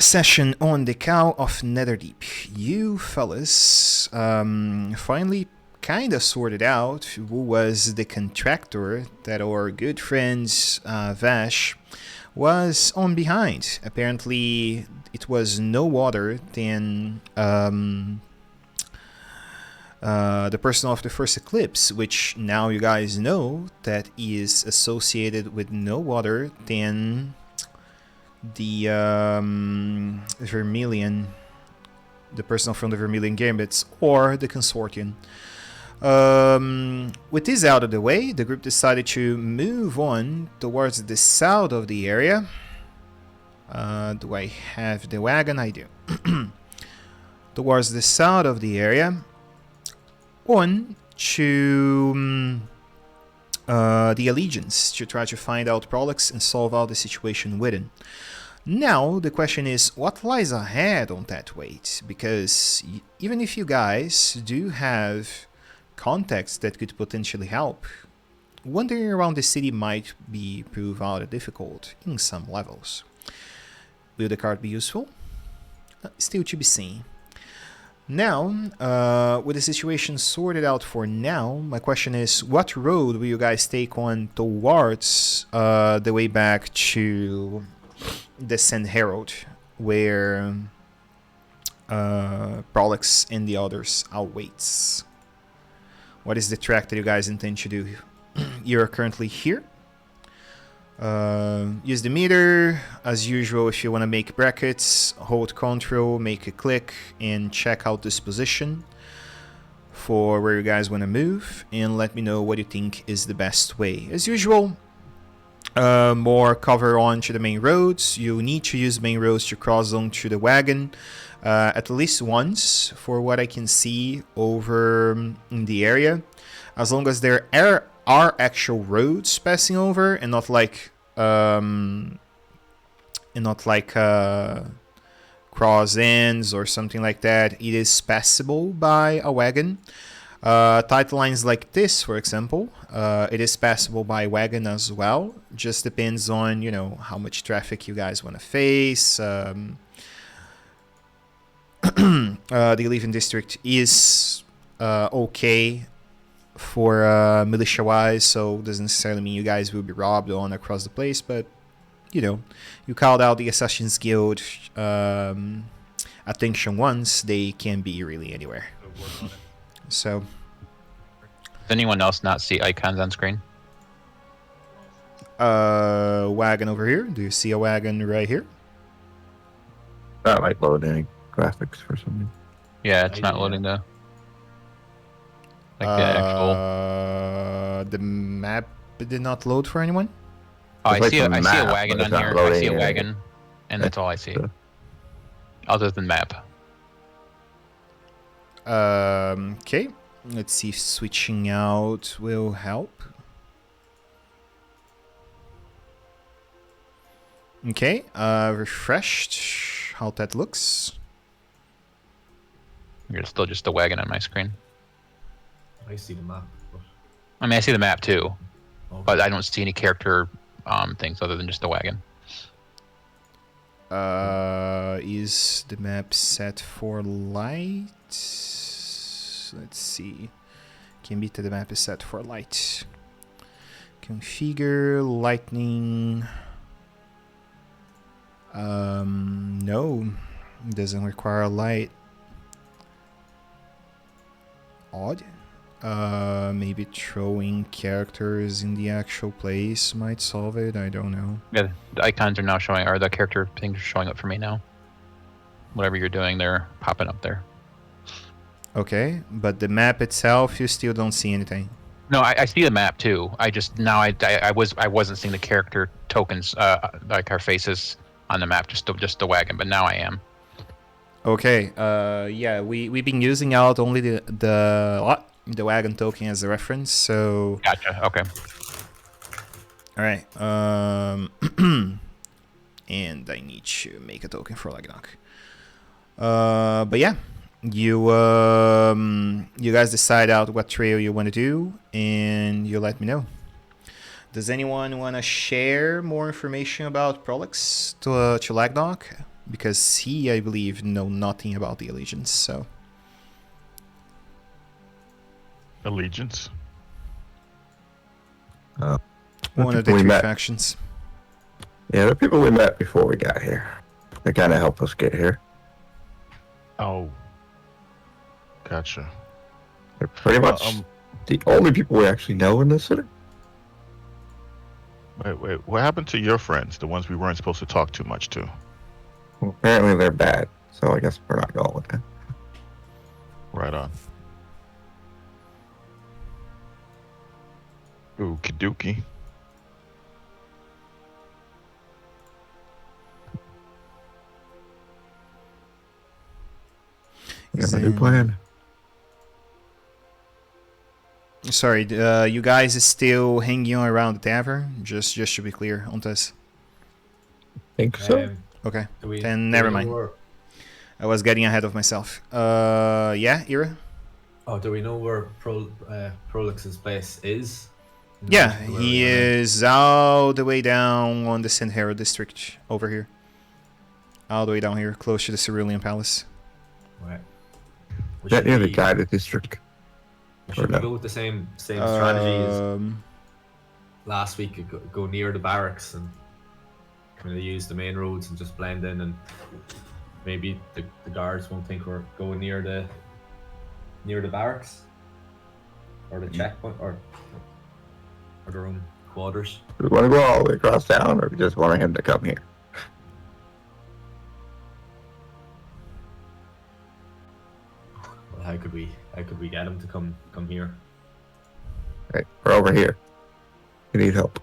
session on the Cow of Netherdeep. You fellas finally kind of sorted out who was the contractor that our good friends Vash was on behind. Apparently, it was no other than the person of the first eclipse, which now you guys know that is associated with no other than the Vermilion, the person from the Vermilion Gambits, or the Consortium. With this out of the way, the group decided to move on towards the south of the area. Do I have the wagon? I do. Towards the south of the area, on to the Allegiance to try to find out Prolix and solve out the situation within. Now, the question is, what lies ahead on that wait? Because even if you guys do have contacts that could potentially help, wandering around the city might be prove out difficult in some levels. Will the card be useful? Still to be seen. Now, with the situation sorted out for now, my question is, what road will you guys take on towards the way back to the Sand Herald, where Prolix and the others awaits? What is the track that you guys intend to do? You're currently here. Use the meter. As usual, if you want to make brackets, hold Control, make a click, and check out this position for where you guys want to move, and let me know what you think is the best way. As usual, more cover onto the main roads. You need to use main roads to cross onto the wagon at least once, for what I can see over in the area. As long as there are actual roads passing over, and not like cross ends or something like that, it is passable by a wagon. Tight lines like this, for example, it is passable by wagon as well. Just depends on, you know, how much traffic you guys want to face. The Living District is okay for militia-wise, so doesn't necessarily mean you guys will be robbed on across the place, but, you know, you called out the Assassin's Guild attention once, they can be really anywhere. So, does anyone else not see icons on screen? wagon over here. Do you see a wagon right here? That might load any graphics for something. Yeah, it's not loading the the actual. The map did not load for anyone. Oh, It's I see. like I a see a map, wagon but on it's here. not I see a loading wagon, and that's all I see, Yeah. other than map. Okay. Let's see if switching out will help. Okay. Refreshed. How that looks. You're still just a wagon on my screen. I see the map. But... I mean, I see the map too, Okay. but I don't see any character things other than just the wagon. Is the map set for light? Let's see. Can be that the map is set for light. Configure lightning. No, it doesn't require light. Odd. Maybe throwing characters in the actual place might solve it. I don't know. Yeah, the icons are now showing, or the character things are showing up for me now. Whatever you're doing, they're popping up there. Okay, but the map itself, you still don't see anything. No, I see the map too. I just now I wasn't seeing the character tokens, like our faces on the map, just the wagon, but now I am. Okay. Yeah, we've been using out only the wagon token as a reference. So. Gotcha. Okay. All right. And I need to make a token for Lagnok. But yeah, you guys decide out what trail you want to do, and you let me know. Does anyone want to share more information about Prolix to Lagnok? because he, I believe, know nothing about the allegiance. So Allegiance. one of the we three met. factions. Yeah, the people we met before we got here. They kind of helped us get here. Oh. Gotcha. They're pretty much the only people we actually know in this city. Wait. What happened to your friends? The ones we weren't supposed to talk too much to? Well, apparently they're bad, so I guess we're not going with them. Right on. Okie dokie. We have a new plan. Sorry, you guys are still hanging on around the tavern? Just to be clear on this. Think so? Okay, Do we, then do never we know mind. where- I was getting ahead of myself. Yeah, Ira? Oh, do we know where Prolix's place is? In Yeah, relation to where he we are now? is all the way down on the St. Hero district over here. All the way down here, close to the Cerulean Palace. Right. We That should near the be- guided district. Should we no? go with the same strategy as Um, last week? Go near the barracks and kind of use the main roads and just blend in, and maybe the guards won't think we're going near the barracks or the checkpoint or their own quarters. Do we want to go all the way across town, or we just want him to come here? Well, how could we get him to come here? Right, we're over here. We need help.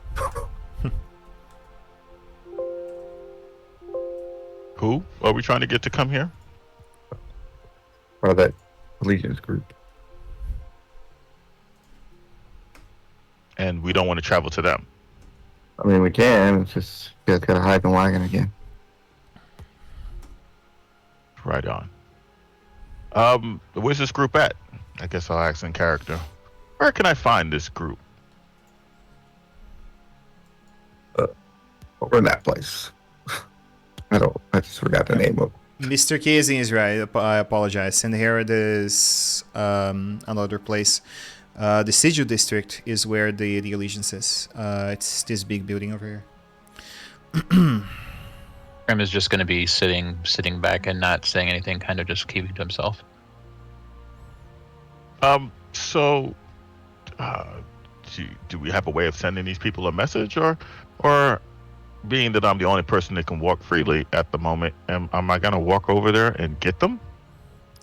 Who are we trying to get to come here? Or that Allegiance group. And we don't want to travel to them. I mean, we can. It's just you guys gotta hide the wagon again. Right on. Where's this group at? I guess I'll ask in character. Where can I find this group? Over in that place. I just forgot the name of. Mr. Casey is right. I apologize. And here it is another place. The Sigil district is where the Allegiance is. It's this big building over here. Grim is just going to be sitting back and not saying anything, kind of just keeping to himself. So, do we have a way of sending these people a message, or being that I'm the only person that can walk freely at the moment, am I gonna walk over there and get them?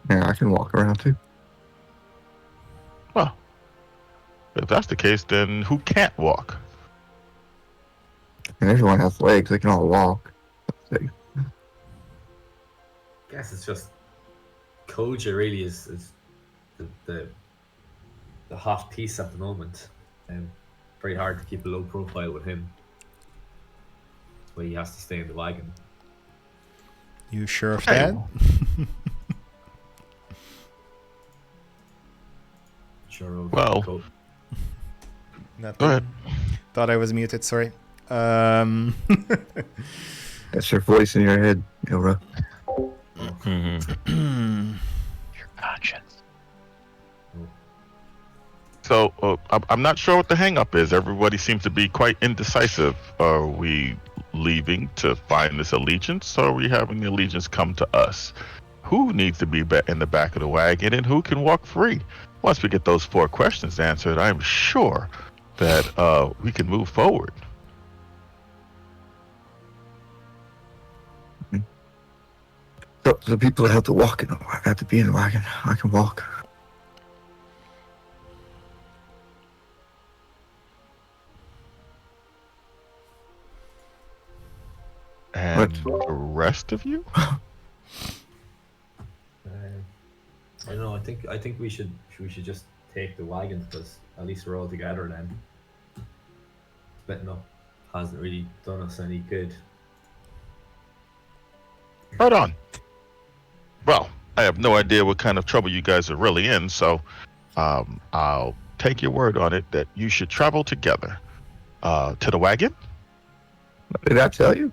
Yeah, I can walk around too. Well, if that's the case, then who can't walk? And everyone has legs; they can all walk. I guess it's just Koja really is the hot piece at the moment, and very hard to keep a low profile with him. That's why he has to stay in the wagon. You sure of Hey. that? Sure. Well, Nothing. Go ahead. Thought I was muted. Sorry. That's your voice in your head, Ilra. Your conscience. So I'm not sure what the hang-up is. Everybody seems to be quite indecisive. Are we leaving to find this allegiance, or are we having the allegiance come to us? Who needs to be in the back of the wagon, and who can walk free? Once we get those 4 questions answered, I'm sure that we can move forward. So the people that have to walk have to be in the wagon. I can walk. And the rest of you? I don't know. I think we should just take the wagon, because at least we're all together then. Splitting up hasn't really done us any good. Right on. Well, I have no idea what kind of trouble you guys are really in, so I'll take your word on it that you should travel together. To the wagon? Did I tell you?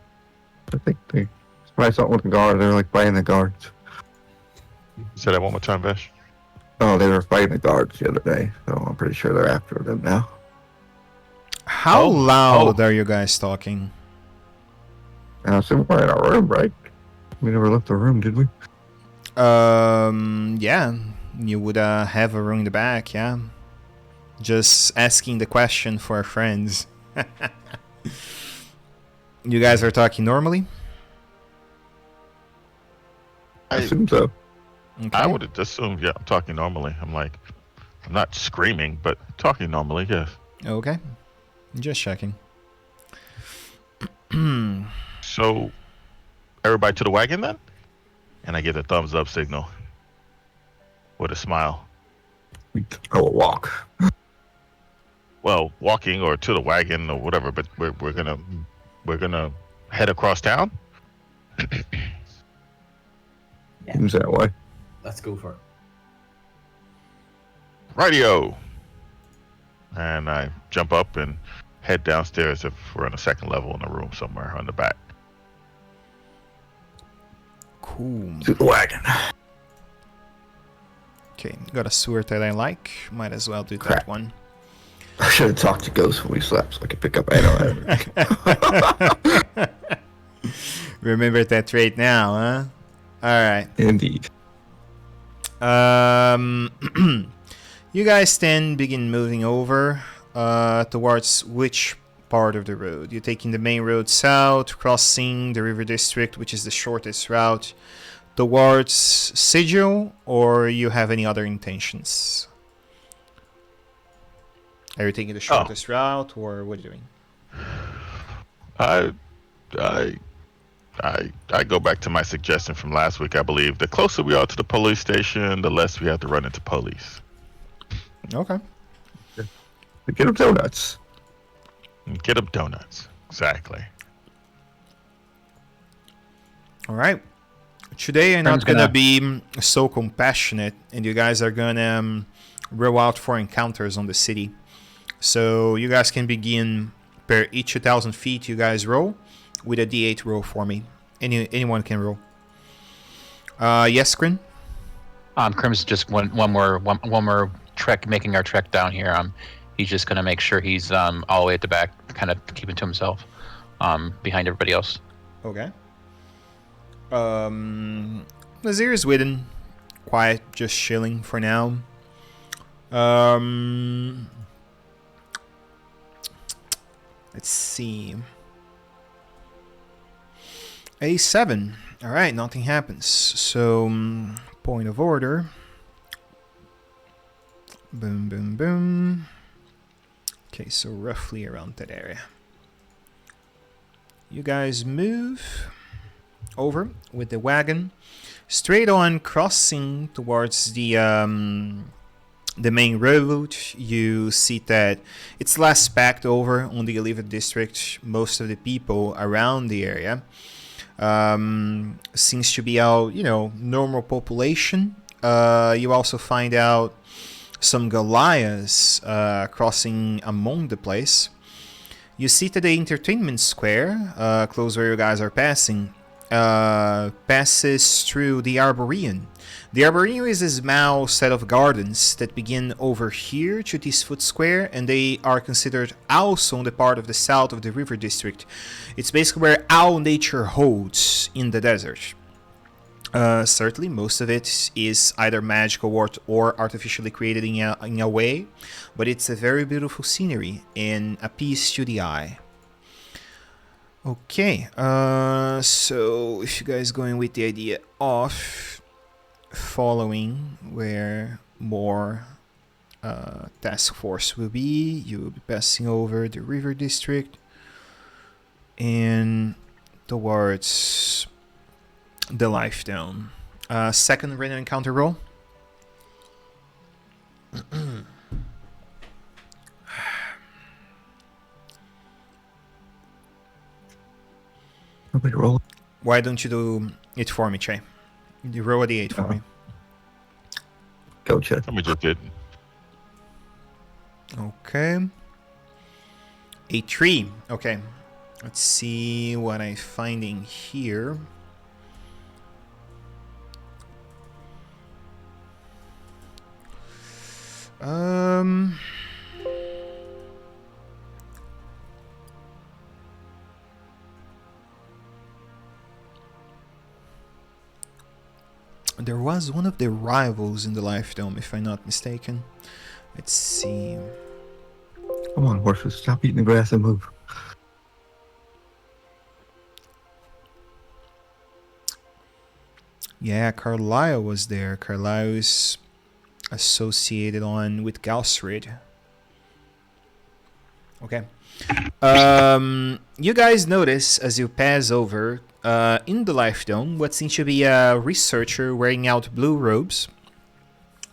I think as probably something with the guard. They're like fighting the guards. Say that one more time, Vesh. Oh, they were fighting the guards the other day, so I'm pretty sure they're after them now. How Oh, loud oh. are you guys talking? And I assume we're in our room, right? We never left the room, did we? Yeah, you would have a room in the back, yeah. Just asking the question for our friends. You guys are talking normally? I assume so. Okay. I would have assumed, yeah, I'm talking normally. I'm not screaming, but talking normally, yes. Okay. Just checking. So, everybody to the wagon then? And I give the thumbs up signal with a smile. I will walk. Well, walking or to the wagon or whatever, but we're gonna head across town. Seems that way. Let's go for it. Radio. And I jump up and head downstairs if we're on the second level in the room somewhere on the back. Cool. To the wagon. Okay, got a sword that I like. Might as well do that Crap. one. I should have talked to Ghost when we slept so I could pick up ammo. Remember that trait now, huh? Alright. Indeed. You guys then begin moving over towards which part of the road? You're taking the main road south, crossing the river district, which is the shortest route, towards Sigil, or you have any other intentions? Are you taking the shortest route, or what are you doing? I go back to my suggestion from last week. I believe the closer we are to the police station, the less we have to run into police. Okay. Get them donuts. And get them donuts. Exactly. All right. Today I'm not Friend's gonna gonna- be so compassionate, and you guys are gonna roll out for encounters on the city. So you guys can begin per each 2,000 feet. You guys roll with a D8 roll for me. Anyone can roll. Yes, Grin. Crim's just one more trek, making our trek down here. He's just gonna make sure he's all the way at the back, kind of keeping to himself, behind everybody else. Okay. Nazir is within, quiet, just chilling for now. Let's see. A7. Alright, nothing happens. So, point of order. Boom, boom, boom. Okay, so roughly around that area. You guys move over with the wagon, straight on, crossing towards the main road. You see that it's less packed over on the Oliva district. Most of the people around the area seems to be out, normal population. You also find out some Goliaths crossing among the place. You see that the entertainment square, close where you guys are passing, passes through the Arboretum. The Arboretum is a small set of gardens that begin over here to this foot square, and they are considered also on the part of the south of the river district. It's basically where all nature holds in the desert. Certainly, most of it is either magical or artificially created in a way, but it's a very beautiful scenery and a piece to the eye. Okay, so if you guys going with the idea of following where more task force will be, you will be passing over the river district and towards the life down. Second random encounter roll. Nobody roll. Why don't you do it for me, Che? You roll a d8 for me. Go, Chet. Let me just did. Okay. A 3. Okay. Let's see what I'm finding here. Um. There was one of the rivals in the Life Dome, if I'm not mistaken. Let's see. Come on, horses, stop eating the grass and move. Yeah, Carlisle was there. Carlisle is associated on with Galsrid. Okay. You guys notice as you pass over in the Life Dome what seems to be a researcher wearing out blue robes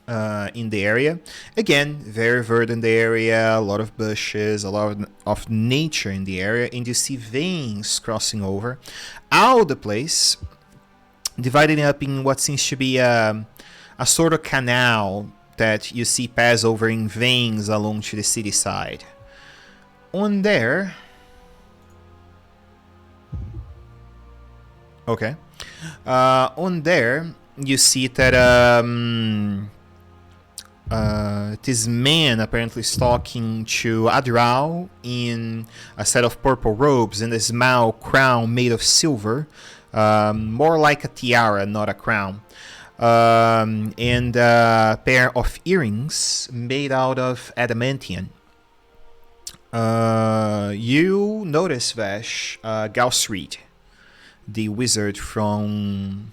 in the area. Again, very verdant area, a lot of bushes, a lot of nature in the area, and you see veins crossing over out the place, dividing up in what seems to be a sort of canal that you see pass over in veins along to the city side. On there, okay. On there, you see that this man apparently is talking to Adral in a set of purple robes and a small crown made of silver, more like a tiara, not a crown, and a pair of earrings made out of adamantium. You notice, Vash, Galsrid, the wizard from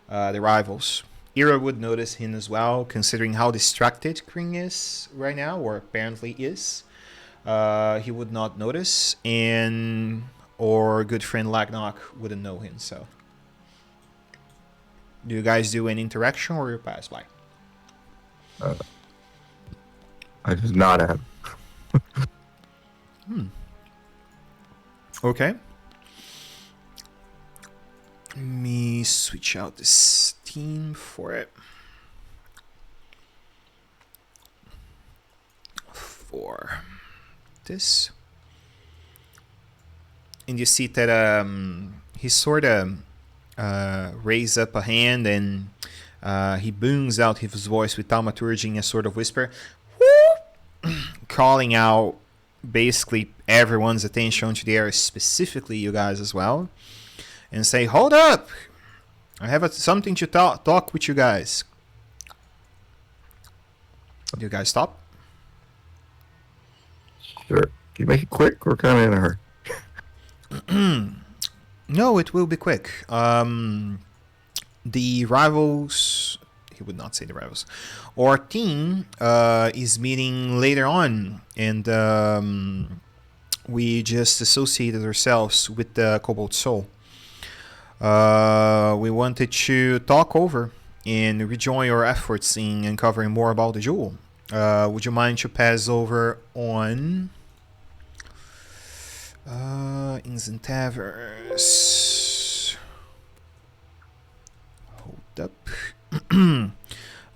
the Rivals. Ira would notice him as well, considering how distracted Kring is right now, or apparently is. He would not notice, and our good friend Lagnok wouldn't know him, so. Do you guys do any interaction, or you pass by? I just nod at him. Okay. Let me switch out this theme for it. For this. And you see that he sort of raised up a hand and he booms out his voice with thaumaturgy in a sort of whisper, calling out basically everyone's attention to the area, specifically you guys as well, and say, "Hold up! I have something to talk with you guys." Do you guys stop? Sure. Can you make it quick? We're kind of in a hurry. No, it will be quick. The rivals... He would not say the rivals. Our team is meeting later on, and we just associated ourselves with the Cobalt Soul. We wanted to talk over and rejoin our efforts in uncovering more about the jewel. Would you mind to pass over on Inns and Taverns? Hold up.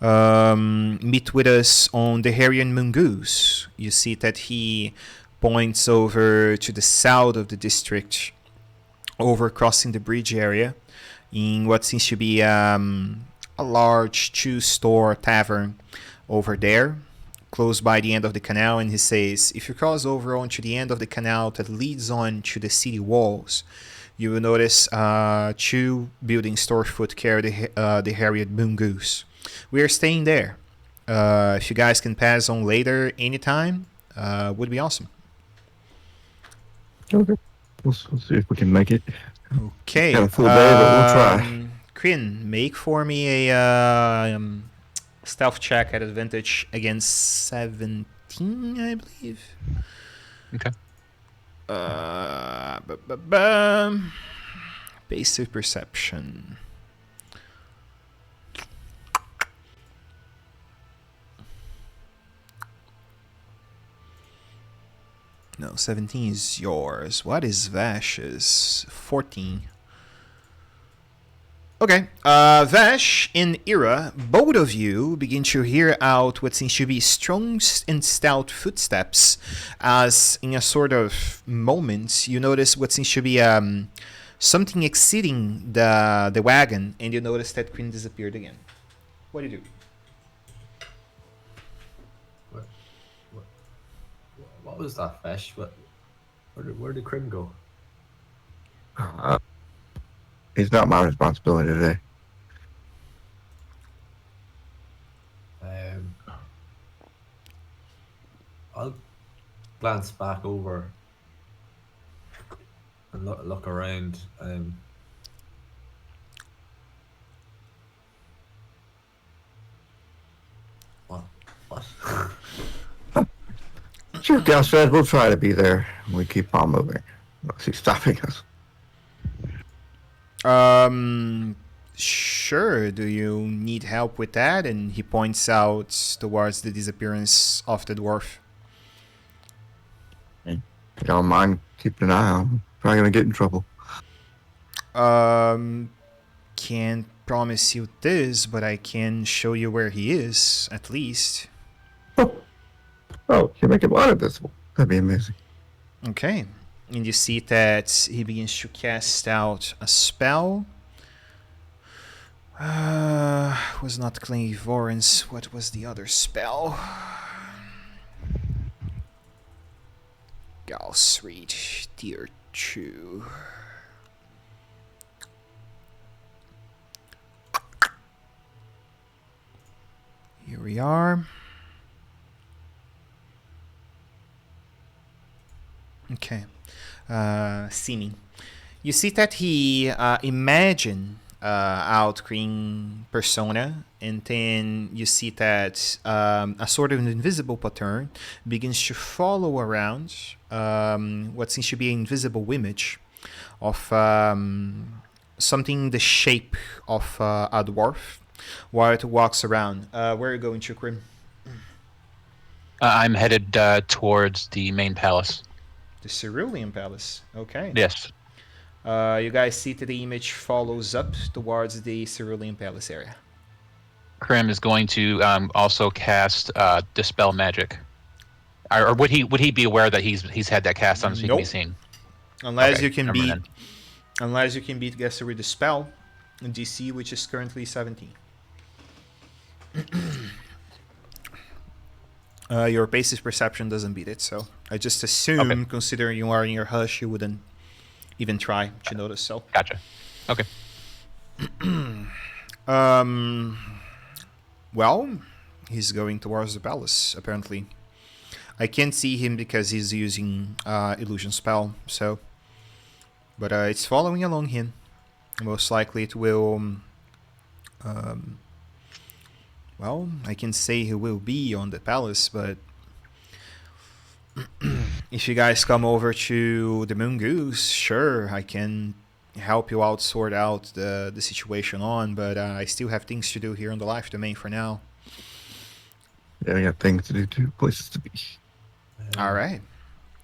Meet with us on the Harrian Mongoose. You see that he points over to the south of the district, over crossing the bridge area, in what seems to be a large two-store tavern over there, close by the end of the canal. And he says, if you cross over onto the end of the canal that leads on to the city walls, you will notice two buildings storefoot carry the Harriet Mongoose. We are staying there. If you guys can pass on later anytime, would be awesome. Okay. We'll see if we can make it. Okay. Got a full day, but we'll try. Kryn, make for me a stealth check at advantage against 17, I believe. Okay. Basic perception. No, 17 is yours. What is Vash's? 14. Okay, Vash and Ira, both of you begin to hear out what seems to be strong and stout footsteps, as in a sort of moment you notice what seems to be something exceeding the wagon, and you notice that Queen disappeared again. What do you do? What was that, Fesh? Where did Crim go? He's not my responsibility today. I'll glance back over and look around. What? Sure, Gus said we'll try to be there. We keep on moving. Unless he's stopping us. Sure. Do you need help with that? And he points out towards the disappearance of the dwarf. You don't mind keeping an eye on him. Probably gonna get in trouble. Can't promise you this, but I can show you where he is, at least. Oh, you make him invisible. That'd be amazing. Okay. And you see that he begins to cast out a spell. Was not Clairvoyance. What was the other spell? Gauss read tier 2. Here we are. Okay. Seeming. You see that he imagine out green persona, and then you see that a sort of an invisible pattern begins to follow around what seems to be an invisible image of something in the shape of a dwarf while it walks around. Where are you going to, Krim? I'm headed towards the main palace. The Cerulean Palace. Okay. Yes. You guys see that the image follows up towards the Cerulean Palace area. Krim is going to also cast Dispel Magic. Or would he be aware that he's had that cast on him so he can be Nope. seen? Unless Okay, you can never beat, mind. unless you can beat Guesser with the spell, DC, which is currently 17. Your basic perception doesn't beat it, so I just assume, Okay. considering you are in your hush, you wouldn't even try to notice. So, Gotcha. Okay. well, he's going towards the palace. Apparently, I can't see him because he's using illusion spell. So, but it's following along him. Most likely, it will. Well, I can say he will be on the palace, but if you guys come over to the Moon Goose, sure, I can help you out, sort out the situation on, but I still have things to do here in the life domain for now. Yeah, I got things to do too, places to be. All right.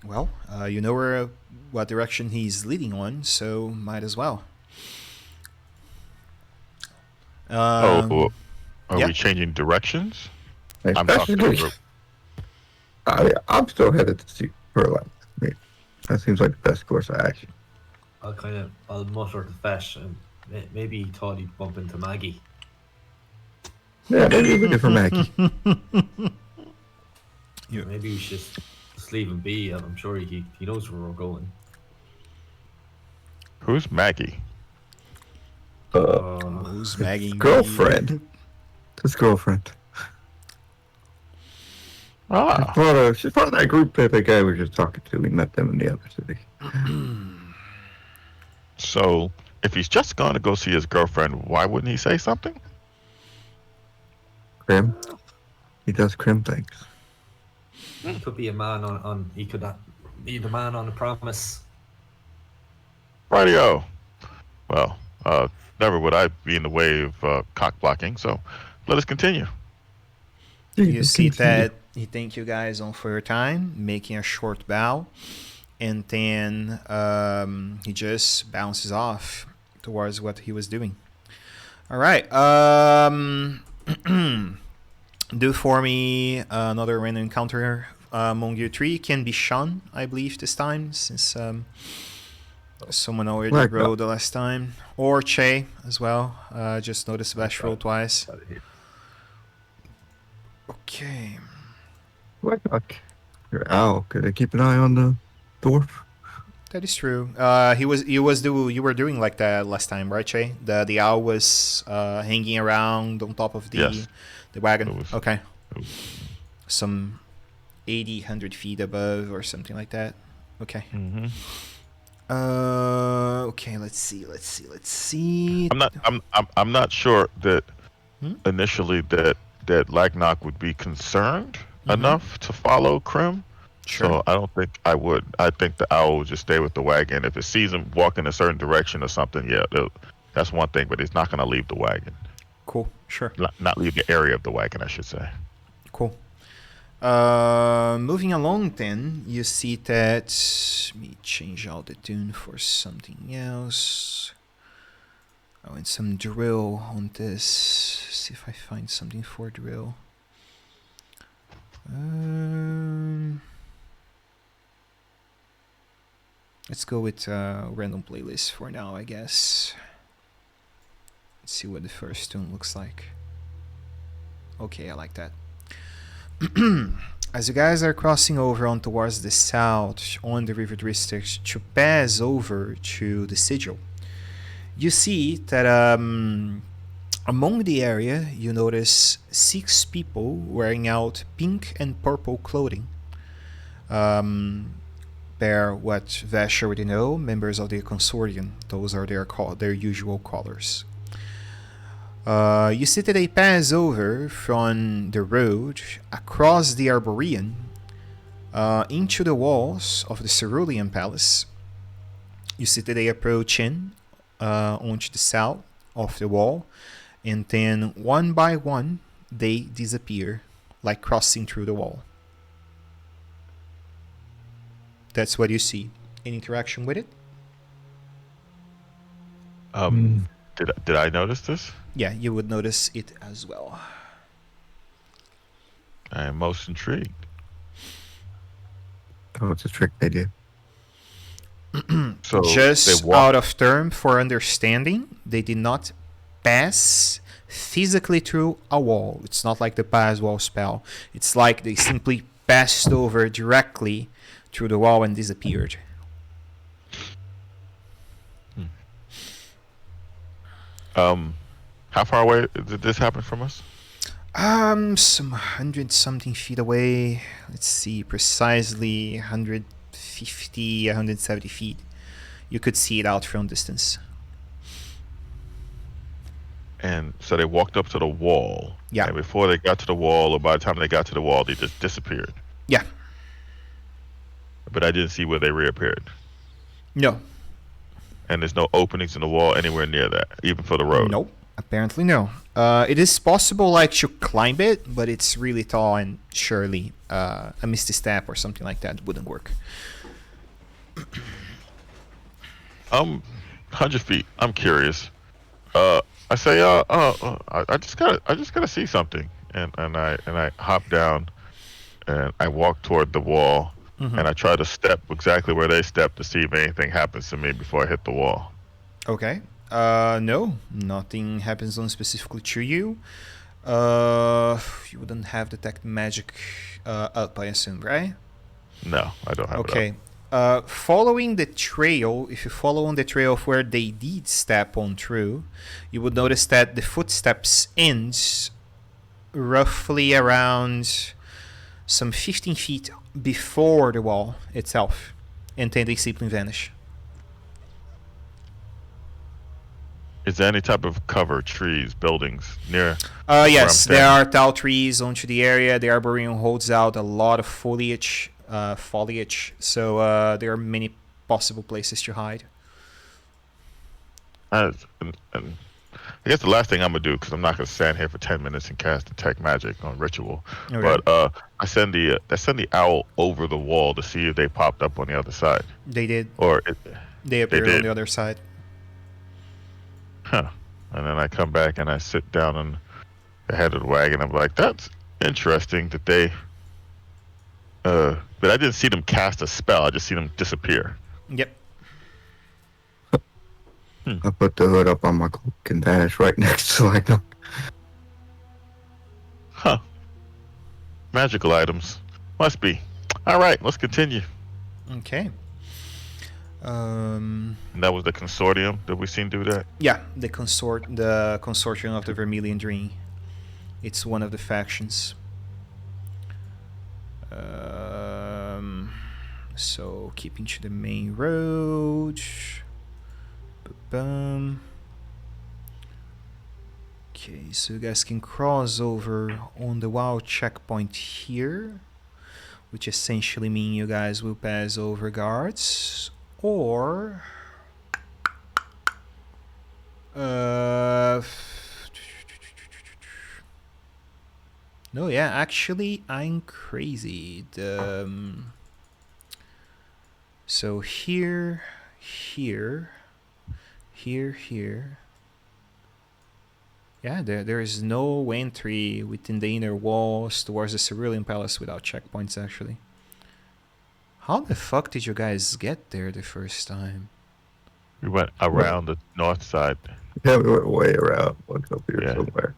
Well, you know what direction he's leading on, so might as well. Are yeah. we changing directions? Hey, I'm talking to the group. I'm still headed to see Perlite. I mean, that seems like the best course of action. I'll mutter to Fesh, and maybe he thought he'd bump into Maggie. Yeah, maybe he's looking for Maggie. Yeah. Maybe we should just leave him be. I'm sure he knows where we're going. Who's Maggie? Who's Maggie? Girlfriend. His girlfriend. Ah, She's part of that group that the guy we were just talking to. We met them in the other city. so if he's just going to go see his girlfriend, why wouldn't he say something? Crim. He does Crim things. He could be a man on. He could be the man on a promise. Rightio. Well, never would I be in the way of cock blocking, so let us continue. You see that he thank you guys on for your time, making a short bow, and then he just bounces off towards what he was doing. All right. Do for me another random encounter among you three. Can be Sean, I believe, this time, since someone already Like rolled the last time. Or Che as well. Just noticed Bash roll twice. Okay. What? Okay. Your owl. Could I keep an eye on the dwarf? That is true. You were doing like that last time, right, Shay? The owl was hanging around on top of Yes. the wagon. It was- Okay. it was- Some 80, 100 feet above or something like that. Okay. Mhm. Okay, let's see. I'm not sure that Hmm? initially that Lagnock would be concerned Mhm. enough to follow Krim. Sure. So I don't think I would. I think the owl would just stay with the wagon. If it sees him walk in a certain direction or something, yeah, that's one thing. But it's not going to leave the wagon. Cool. Sure. Not leave the area of the wagon, I should say. Cool. Moving along, then you see that. Let me change all the tune for something else. Oh, and some drill on this. See if I find something for drill. Let's go with random playlist for now, I guess. Let's see what the first tune looks like. Okay, I like that. As you guys are crossing over on towards the south on the river district to pass over to the sigil, you see that among the area you notice 6 people wearing out pink and purple clothing. They're what Vash already know, members of the consortium. Those are their usual colors. You see that they pass over from the road across the Arborean into the walls of the Cerulean Palace. You see that they approach in onto the south of the wall, and then one by one they disappear, like crossing through the wall. That's what you see. Any interaction with it? Did I notice this? Yeah, you would notice it as well. I am most intrigued. Oh, it's a trick they do. So Just they walk. out of term for understanding, they did not pass physically through a wall. It's not like the pass wall spell. It's like they simply passed over directly through the wall and disappeared. How far away did this happen from us? Some 100 something feet away. Let's see, precisely 150, 170 feet. You could see it out from distance. And so they walked up to the wall. Yeah. And before they got to the wall, or by the time they got to the wall, they just disappeared. Yeah. But I didn't see where they reappeared. No. And there's no openings in the wall anywhere near that, even for the road. Nope. Apparently no. It is possible like to climb it, but it's really tall and surely a misty step or something like that wouldn't work. 100 feet. I'm curious. I say, I just gotta see something, and I hop down, and I walk toward the wall, and I try to step exactly where they stepped to see if anything happens to me before I hit the wall. Okay. No, nothing happens on specifically to you. You wouldn't have detect magic up, I assume, right? No, I don't have it Okay. Following the trail, if you follow on the trail of where they did step on through, you would notice that the footsteps ends roughly around some 15 feet before the wall itself, and then they simply vanish. Is there any type of cover, trees, buildings near? Yes, I'm there standing? are tall trees onto the area. The Arboretum holds out a lot of foliage, so there are many possible places to hide. And I guess the last thing I'm gonna do, because I'm not gonna stand here for 10 minutes and cast detect magic on ritual, Okay. but I send the owl over the wall to see if they popped up on the other side, They did. or They appeared on did. the other side. huh? And then I come back and I sit down on the head of the wagon. I'm like, that's interesting that they. But I didn't see them cast a spell. I just see them disappear. Yep. I put the hood up on my cloak and vanish right next to like them. Huh? Magical items must be. All right, let's continue. Okay. And that was the consortium that we seen do that. Yeah, the consortium of the Vermilion Dream. It's one of the factions. So keeping to the main road. Boom. Okay, so you guys can cross over on the wild checkpoint here, which essentially means you guys will pass over guards, or no, yeah, actually I'm crazy. So here. Yeah, there is no entry within the inner walls towards the Cerulean Palace without checkpoints, actually. How the fuck did you guys get there the first time? We went around the north side. Yeah, we went way around. Like up here Yeah. somewhere.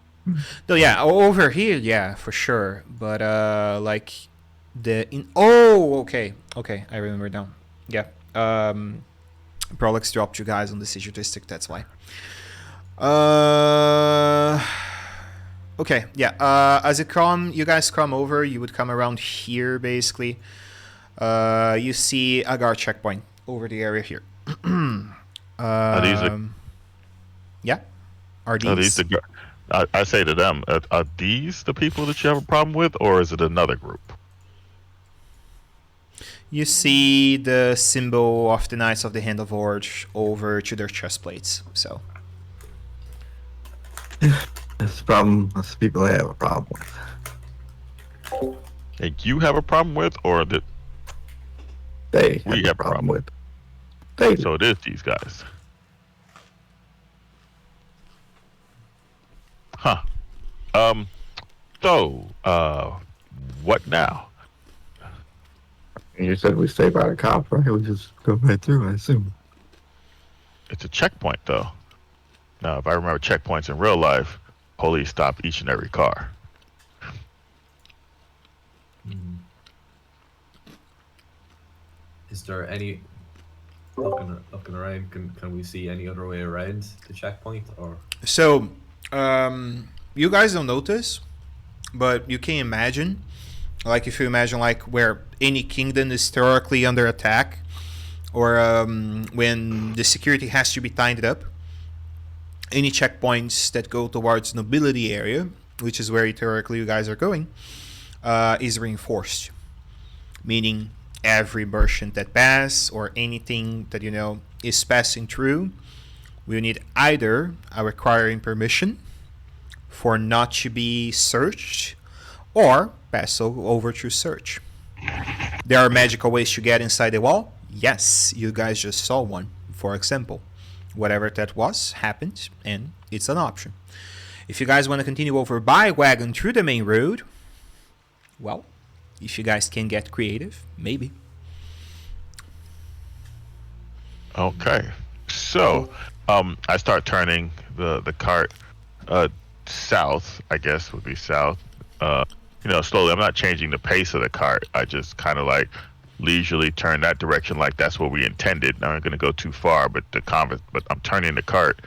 No, yeah, over here, yeah, for sure. But like okay, I remember now. Yeah, Prolix dropped you guys on the Siege District. That's why. Okay, yeah. As you guys come over, you would come around here basically. You see a guard checkpoint over the area here. Are these yeah? Are these? Are these the? I say to them, are these the people that you have a problem with, or is it another group? You see the symbol of the Knights of the Hand of Orge over to their chest plates. So. That's the problem. That's the people I have a problem with. And you have a problem with, or that They have we a have a problem problem with. They do. so it is these guys? Huh. So, what now? And you said we stay by the cop, right? We just go right through, I assume. It's a checkpoint, though. Now, if I remember checkpoints in real life, police stop each and every car. Is there any looking around? Can we see any other way around the checkpoint, or So, you guys don't notice, but you can imagine, like if you imagine like where any kingdom is historically under attack, or when the security has to be tightened up, any checkpoints that go towards nobility area, which is where theoretically you guys are going, is reinforced. Meaning every merchant that pass or anything that is passing through will need either a requiring permission for not to be searched or pass over through search. There are magical ways to get inside the wall. Yes, you guys just saw one, for example. Whatever that was happened, and it's an option. If you guys want to continue over by wagon through the main road, well, if you guys can get creative, maybe. Okay. So, I start turning the cart south, I guess would be south. Slowly. I'm not changing the pace of the cart. I just kind of like leisurely turn that direction, like that's where we intended. Now I'm going to go too far, but I'm turning the cart,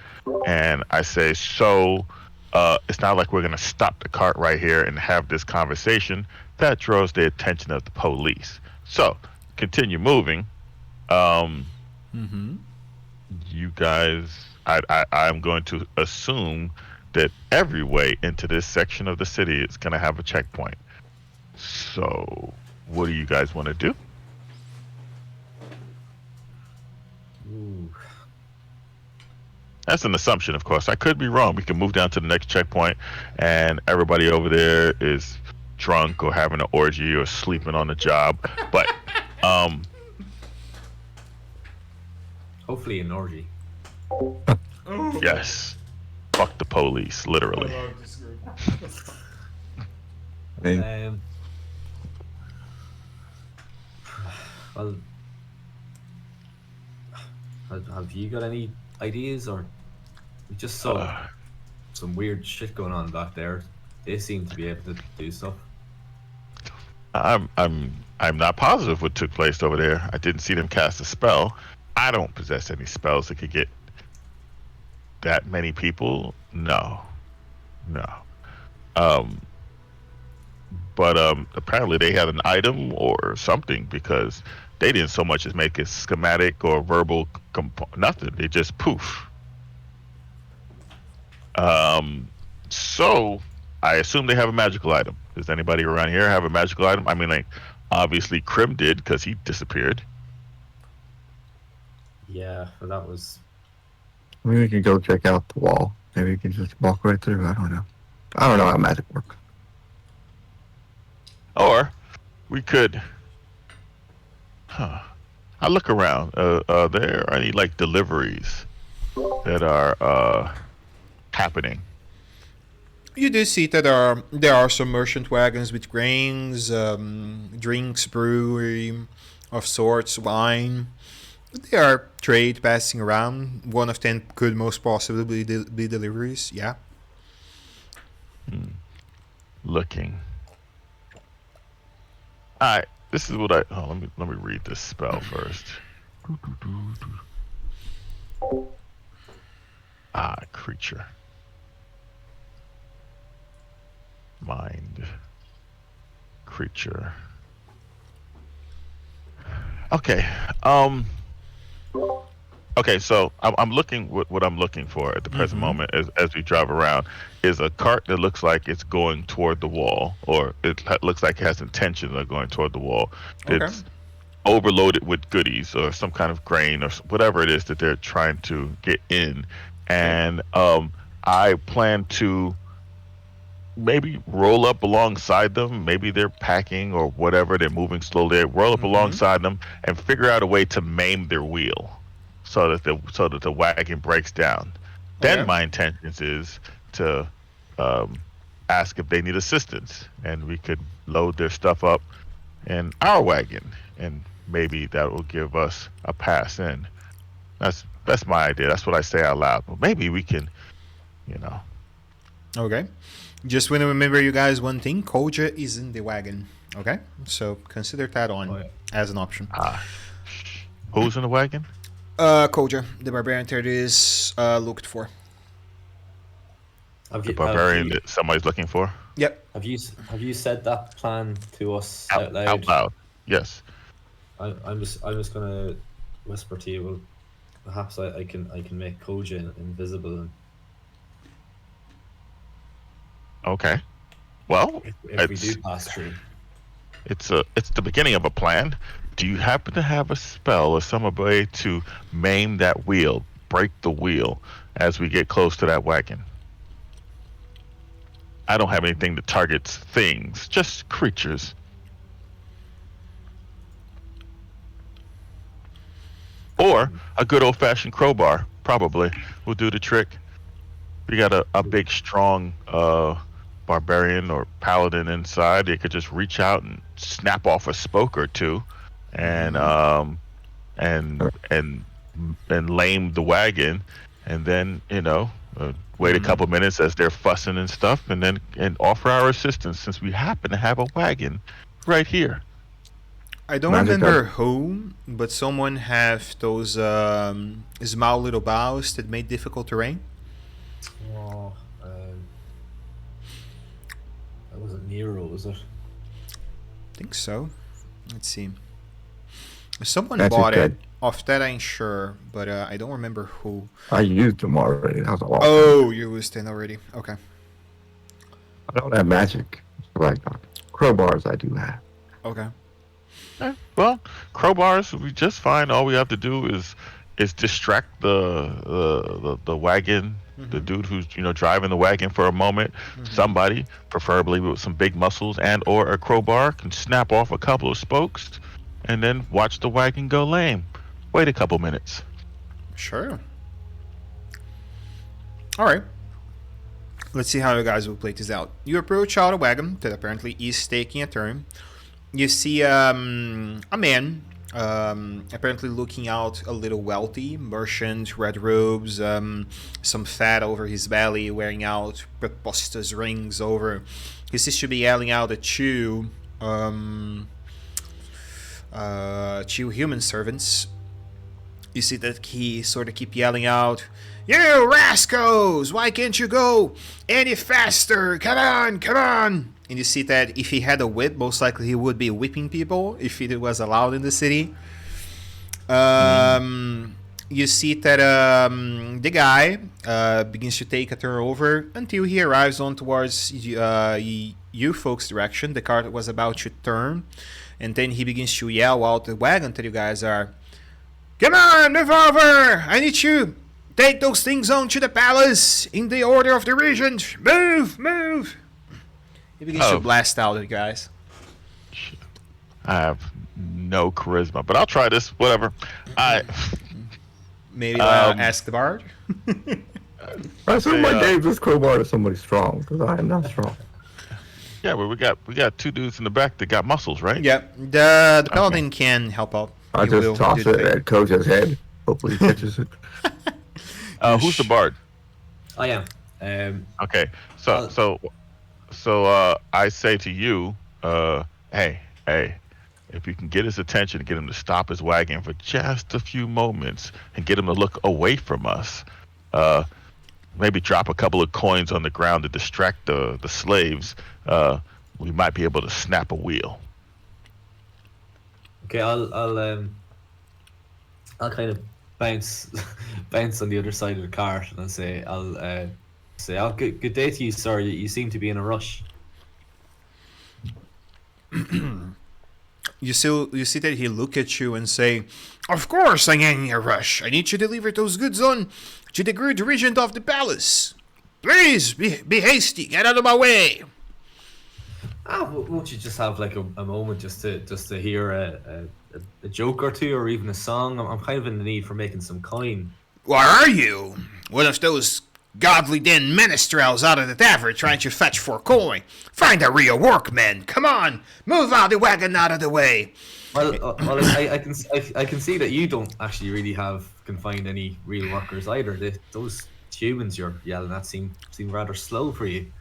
and I say, so it's not like we're going to stop the cart right here and have this conversation. That draws the attention of the police. So continue moving. You guys, I'm going to assume that every way into this section of the city is going to have a checkpoint. So what do you guys want to do? ooh, That's an assumption, of course. I could be wrong. We can move down to the next checkpoint and everybody over there is drunk or having an orgy or sleeping on the job. But hopefully an orgy. yes, fuck the police, literally. I mean, Well, have you got any ideas, or we just saw some weird shit going on back there? They seem to be able to do stuff. I'm I'm not positive what took place over there. I didn't see them cast a spell. I don't possess any spells that could get that many people. No. Um, but apparently they had an item or something, because they didn't so much as make a schematic or verbal nothing. They just poof. So I assume they have a magical item. Does anybody around here have a magical item? I mean, like, obviously Krim did, because he disappeared. Yeah, well, that was. Maybe we can go check out the wall. Maybe we can just walk right through. I don't know. I don't know how magic works. Or we could. I look around. There are any like deliveries that are happening? You do see that there are some merchant wagons with grains, drinks, brewery of sorts, wine. There are trade passing around. One of them could most possibly be deliveries. Yeah. Looking. All right. This is what I. Oh, let me read this spell first. Creature. Mind. Creature. Okay. Okay, so I'm looking. What I'm looking for at the present moment, as we drive around, is a cart that looks like it's going toward the wall, or it looks like it has intention of going toward the wall. Okay. It's overloaded with goodies or some kind of grain or whatever it is that they're trying to get in, and I plan to maybe roll up alongside them. Maybe they're packing or whatever. They're moving slowly. Roll up alongside them and figure out a way to maim their wheel, so that the wagon breaks down. Then Okay. my intentions is to ask if they need assistance, and we could load their stuff up in our wagon, and maybe that will give us a pass in. That's my idea. That's what I say out loud. But maybe we can, you know. Okay. Just want to remember you guys one thing. Koja is in the wagon. Okay? So consider that on as an option. Who's in the wagon? Koja, the barbarian that is looked for. Have The you, barbarian that somebody's looking for? Yep. have you said that plan to us out loud? Out loud. Yes. I'm just gonna whisper to you. Well, perhaps I can make Koja invisible, and Okay. Well, if we do pass through. it's the beginning of a plan. Do you happen to have a spell or some way to maim that wheel, break the wheel as we get close to that wagon? I don't have anything that targets things, just creatures. Or a good old-fashioned crowbar, probably, will do the trick. We got a big, strong barbarian or paladin inside. They could just reach out and snap off a spoke or two, and lame the wagon, and then wait a couple minutes as they're fussing and stuff, and offer our assistance, since we happen to have a wagon right here. I don't Magic remember who, but someone have those small little bows that made difficult terrain. Oh, that wasn't Nero, was it? I think so. Let's see. Someone Magic bought it. Dead. Off that I'm sure, but I don't remember who. I used them already. That was a long time. Oh, you used it already. Okay. I don't have magic. Like crowbars, I do have. Okay. Well, crowbars we just fine. All we have to do is distract the wagon, the dude who's driving the wagon for a moment. Somebody, preferably with some big muscles and or a crowbar, can snap off a couple of spokes, and then watch the wagon go lame. Wait a couple minutes. Sure. All right. Let's see how you guys will play this out. You approach out a wagon that apparently is taking a turn. You see a man, apparently looking out a little wealthy, merchant, red robes, some fat over his belly, wearing out preposterous rings over. He seems to be yelling out at you. two human servants. You see that he sort of keep yelling out, "You rascals! Why can't you go any faster? Come on, come on!" And you see that if he had a whip, most likely he would be whipping people if it was allowed in the city. You see that the guy begins to take a turn over until he arrives on towards you folks' direction. The car was about to turn, and then he begins to yell out the wagon that you guys are. "Come on, move over! I need you! Take those things on to the palace in the order of the regent! Move, move!" He begins to blast out at you guys. I have no charisma, but I'll try this. Whatever. Maybe ask the bard? I assume my games this crowbar to somebody strong, because I am not strong. Yeah, well, we got two dudes in the back that got muscles, right? Yeah, the paladin can help out. I He will just toss do the it thing. at Koja's head. Hopefully he catches it. Who's the bard? I am. Okay, so I say to you, hey, if you can get his attention, get him to stop his wagon for just a few moments, and get him to look away from us, maybe drop a couple of coins on the ground to distract the slaves, we might be able to snap a wheel. Okay, I'll kind of bounce on the other side of the cart and I'll say, "Oh, good day to you, sir. You seem to be in a rush." You see that he look at you and say, "Of course I am in a rush. I need to deliver those goods on to the good regent of the palace. Please be hasty. Get out of my way." Won't you just have like a moment just to hear a joke or two, or even a song? I'm kind of in the need for making some coin. "Where are you? One of those godly den minstrels out of the tavern trying to fetch for coin. Find a real workman. Come on, move out the wagon out of the way." Well, I can see that you don't actually really can find any real workers either. Those humans you're yelling at seem rather slow for you.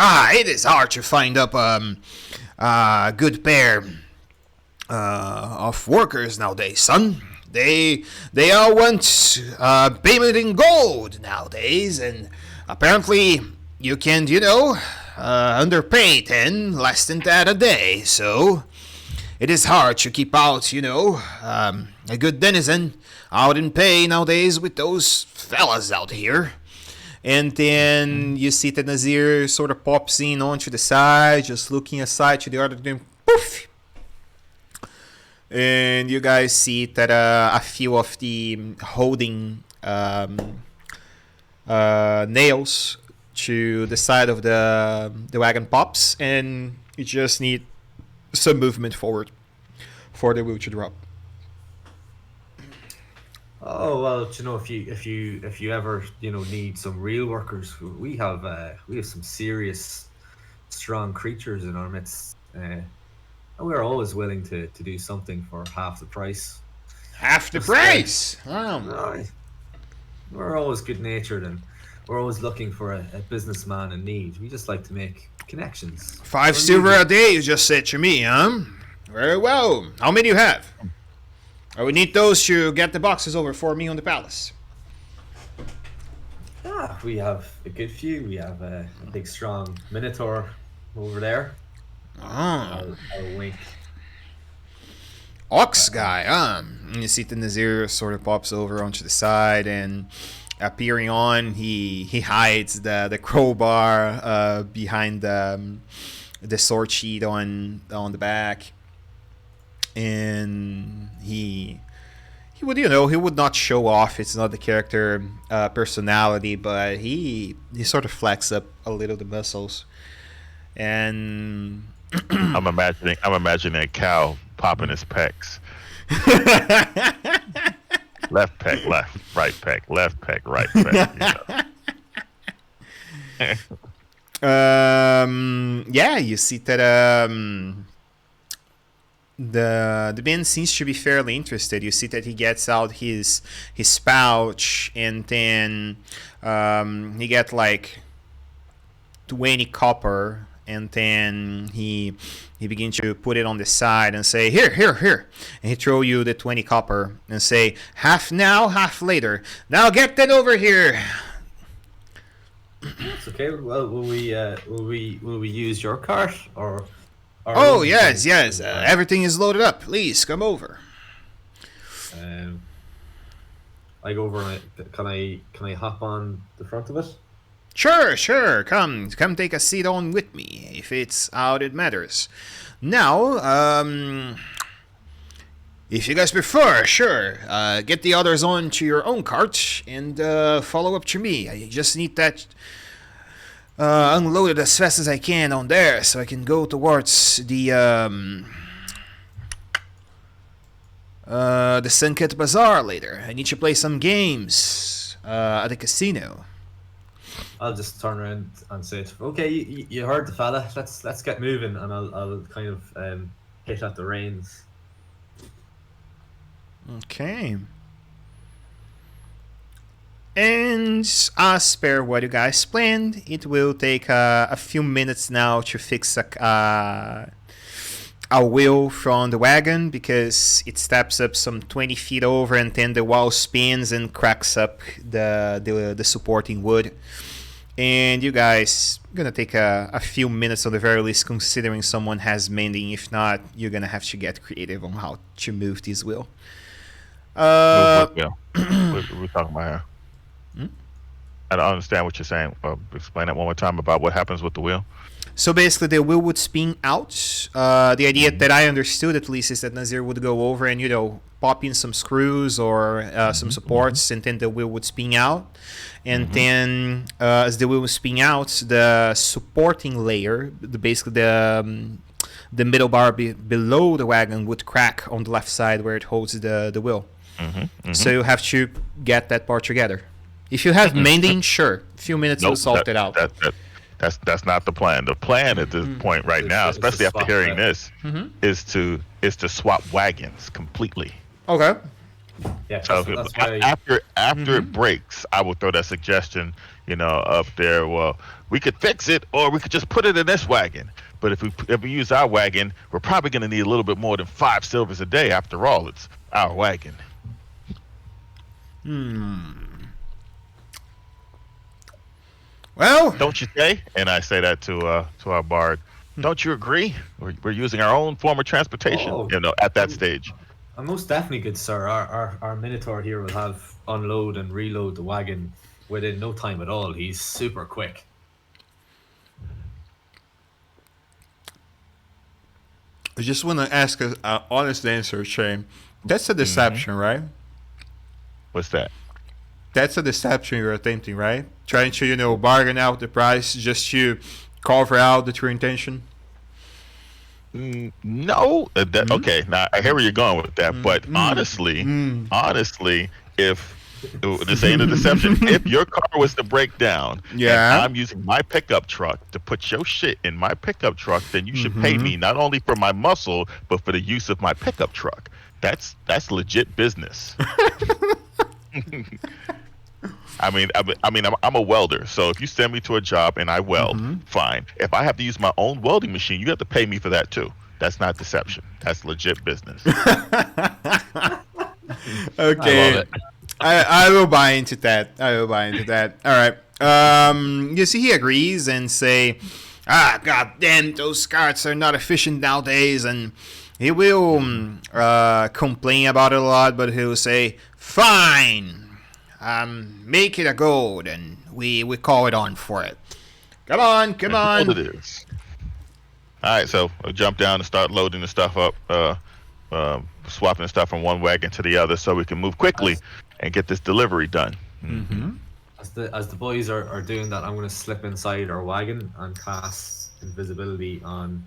It is hard to find up a good pair of workers nowadays, son. They all want payment in gold nowadays, and apparently you can, underpay 10 less than that a day. So it is hard to keep out, a good denizen out in pay nowadays with those fellas out here. And then you see that Nazir sort of pops in onto the side, just looking aside to the other, then poof! And you guys see that a few of the holding nails to the side of the wagon pops, and you just need some movement forward for the wheel to drop. Oh well, if you ever need some real workers, we have some serious, strong creatures in our midst. And we're always willing to do something for half the price. Half the price. Oh. We're always good natured, and we're always looking for a businessman in need. We just like to make connections. 5 silver a day, you just said to me, huh? Very well. How many you have? I would need those to get the boxes over for me on the palace. We have a good few. We have a big, strong Minotaur over there. Oh. I'll wink. Ox guy, And you see the Nazir sort of pops over onto the side, and appearing on, he hides the crowbar behind the sword sheath on the back. And he would not show off. It's not the character personality, but he sort of flex up a little the muscles. And I'm imagining a cow popping his pecs. Left pec, left, right pec, left pec, right pec. Yeah, you see that the man seems to be fairly interested. You see that he gets out his pouch, and then he get like 20 copper, and then he begins to put it on the side and say, here, here, here. And he throw you the 20 copper and say, half now, half later. Now get that over here. It's okay. Well, will we use your cart or? Oh yes, yes. Everything is loaded up. Please come over. I go over and can I hop on the front of it? Sure, sure. Come take a seat on with me, if it's out it matters. Now, if you guys prefer, sure, get the others onto your own cart and follow up to me. I just need that unloaded as fast as I can on there, so I can go towards the Sanket Bazaar later. I need to play some games at the casino. I'll just turn around and say, "Okay, you heard the fella. Let's get moving." And I'll kind of hit at the reins. Okay. And as per what you guys planned, it will take a few minutes now to fix a wheel from the wagon, because it steps up some 20 feet over and then the wall spins and cracks up the supporting wood. And you guys gonna take a few minutes at the very least, considering someone has mending. If not, you're gonna have to get creative on how to move this wheel. What we're talking about here. I don't understand what you're saying. Explain that one more time about what happens with the wheel. So basically, the wheel would spin out. The idea that I understood, at least, is that Nazir would go over and, pop in some screws or some supports, and then the wheel would spin out. And then, as the wheel would spin out, the supporting layer, basically the middle bar below the wagon, would crack on the left side where it holds the wheel. So you have to get that part together. If you have mending, sure, a few minutes will sort it out. That's not the plan. The plan at this point right now, especially after hearing this, is to swap wagons completely. Okay. Yeah. So after it breaks, I will throw that suggestion, up there. Well, we could fix it, or we could just put it in this wagon. But if we use our wagon, we're probably going to need a little bit more than 5 silvers a day. After all, it's our wagon. Well, don't you say? And I say that to our bard. Don't you agree? We're using our own form of transportation, at that stage. Most definitely, good sir. Our Minotaur here will have unload and reload the wagon within no time at all. He's super quick. I just want to ask an honest answer, Shane. That's a deception, right? What's that? That's a deception you're attempting, right? Trying to, bargain out the price just to cover out the true intention? No. Okay, now I hear where you're going with that, but honestly, if this ain't a deception, if your car was to break down, and I'm using my pickup truck to put your shit in my pickup truck, then you should pay me not only for my muscle, but for the use of my pickup truck. That's legit business. I'm a welder, so if you send me to a job and I weld, fine. If I have to use my own welding machine, you have to pay me for that too. That's not deception. That's legit business. Okay. I will buy into that. All right. You see, he agrees and say, goddamn, those carts are not efficient nowadays, and he will complain about it a lot, but he'll say, fine. Make it a gold, and we call it on for it. Come on. That's what it is. All right, so I'll jump down and start loading the stuff up, swapping the stuff from one wagon to the other, so we can move quickly and get this delivery done. As the boys are doing that, I'm going to slip inside our wagon and cast invisibility on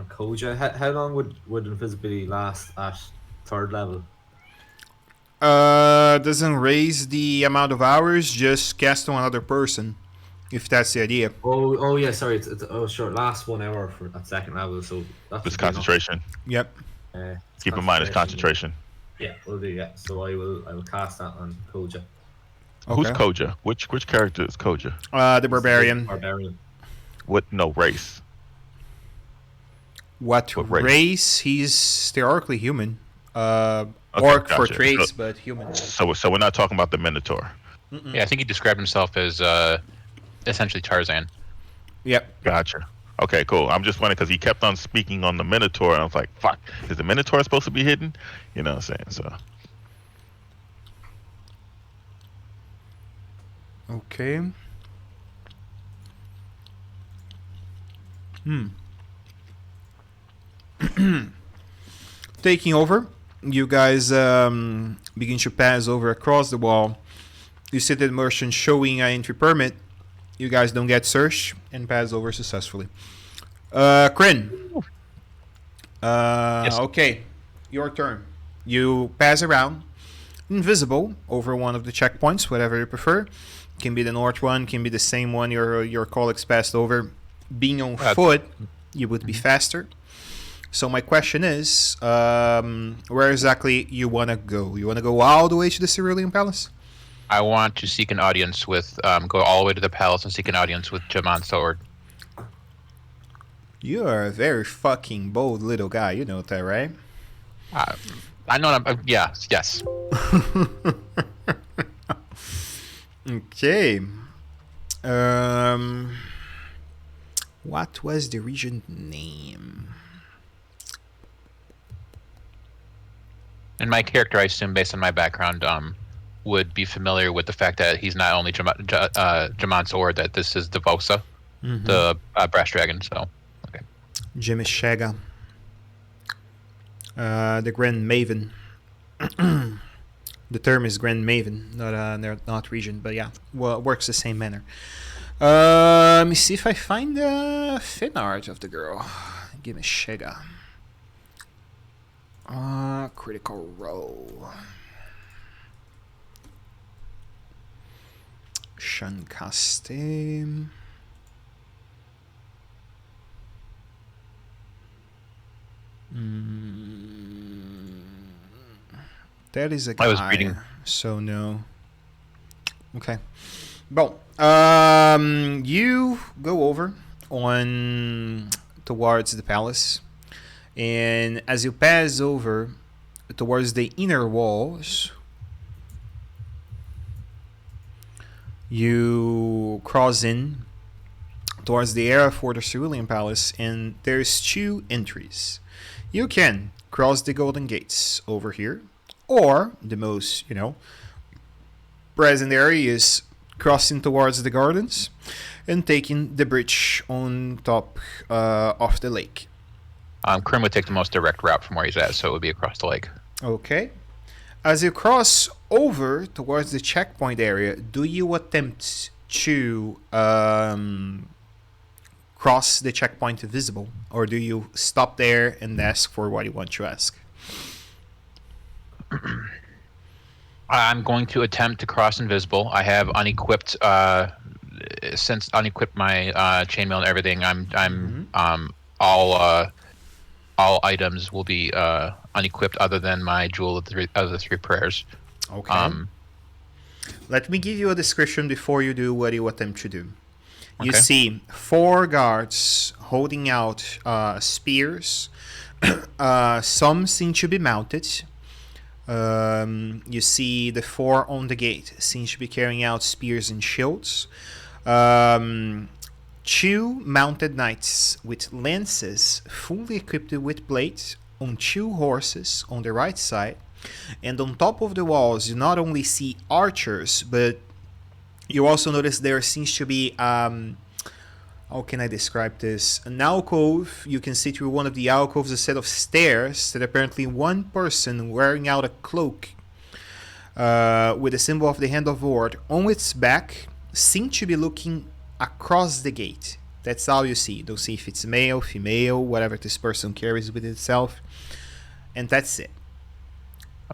Koja. How long would invisibility last at 3rd level? Doesn't raise the amount of hours, just cast on another person, if that's the idea. Oh yeah, sorry. It's sure. Last 1 hour at 2nd level, so that's It's concentration. Yep. Keep in mind it's concentration. Yeah, we'll do. Yeah, so I will cast that on Koja. Who's Okay. Koja? Which character is Koja? The barbarian. Barbarian. What? No race. What What race? race? He's theoretically human. Okay, Orc for gotcha. traits, but human. So we're not talking about the Minotaur. Yeah, I think he described himself as essentially Tarzan. Yep. Gotcha. Okay, cool. I'm just wondering because he kept on speaking on the Minotaur, and I was like, "Fuck, is the Minotaur supposed to be hidden?" You know what I'm saying? So Okay. Taking over, you guys begin to pass over across the wall. You see the merchant showing an entry permit. You guys don't get searched and pass over successfully. Kryn. Yes. Okay, your turn. You pass around, invisible, over one of the checkpoints, whatever you prefer. Can be the north one, can be the same one your colleagues passed over. Being on foot, you would be faster. So my question is, where exactly you want to go? You want to go all the way to the Cerulean Palace? I want to seek an audience with, go all the way to the palace and seek an audience with Jamon Sword. You are a very fucking bold little guy. You know that, right? I know. Yes. Okay. What was the region name? And my character, I assume, based on my background, would be familiar with the fact that he's not only Jamon Sword, that this is Devosa, the brass dragon. So, okay. Jimmy Shaga. The Grand Maven. The term is Grand Maven, not region, but yeah, well, it works the same manner. Let me see if I find the fin art of the girl. Give me Shaga. Critical Role. Shankaste. That is a guy. I was reading. So no. Okay. Well, you go over on towards the palace, and as you pass over towards the inner walls, you cross in towards the area for the Cerulean Palace, and there's two entries. You can cross the Golden Gates over here, or the most, present area is crossing towards the gardens and taking the bridge on top of the lake. Krim would take the most direct route from where he's at, so it would be across the lake. Okay. As you cross over towards the checkpoint area, do you attempt to cross the checkpoint visible, or do you stop there and ask for what you want to ask? I'm going to attempt to cross invisible. I have unequipped, since unequipped my chainmail and everything. All items will be unequipped, other than my jewel of the three prayers. Okay. Let me give you a description before you do what you attempt to do. You Okay. see 4 guards holding out spears. Some seem to be mounted. You see the 4 on the gate seem to be carrying out spears and shields. 2 mounted knights with lances fully equipped with blades on 2 horses on the right side. And on top of the walls, you not only see archers, but you also notice there seems to be, how can I describe this? An alcove. You can see through one of the alcoves a set of stairs that apparently one person wearing out a cloak with a symbol of the Hand of Ward on its back seems to be looking across the gate. That's all you see. Don't see if it's male, female, whatever this person carries with itself. And that's it.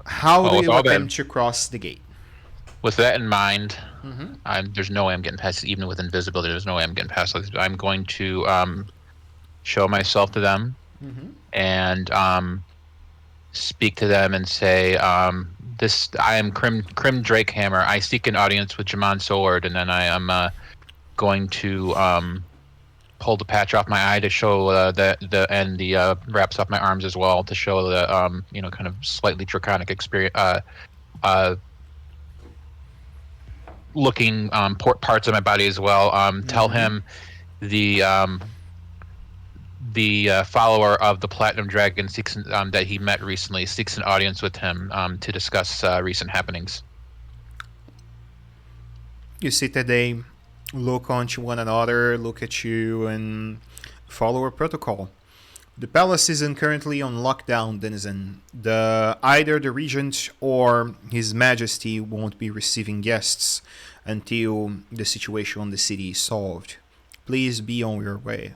How do with you all that- attempt to cross the gate? With that in mind, there's no way I'm getting past. Even with invisibility, there's no way I'm getting past. I'm going to show myself to them and speak to them and say, I am Crim Drakehammer. I seek an audience with Jamon Sword, and then I am going to pull the patch off my eye to show the wraps off my arms as well to show the kind of slightly draconic experience looking parts of my body as well. Tell him the follower of the Platinum Dragon seeks that he met recently seeks an audience with him to discuss recent happenings. You see that they look onto one another, look at you, and follow a protocol. The palace isn't currently on lockdown, Denizen. Either the regent or His Majesty won't be receiving guests until the situation on the city is solved. Please be on your way.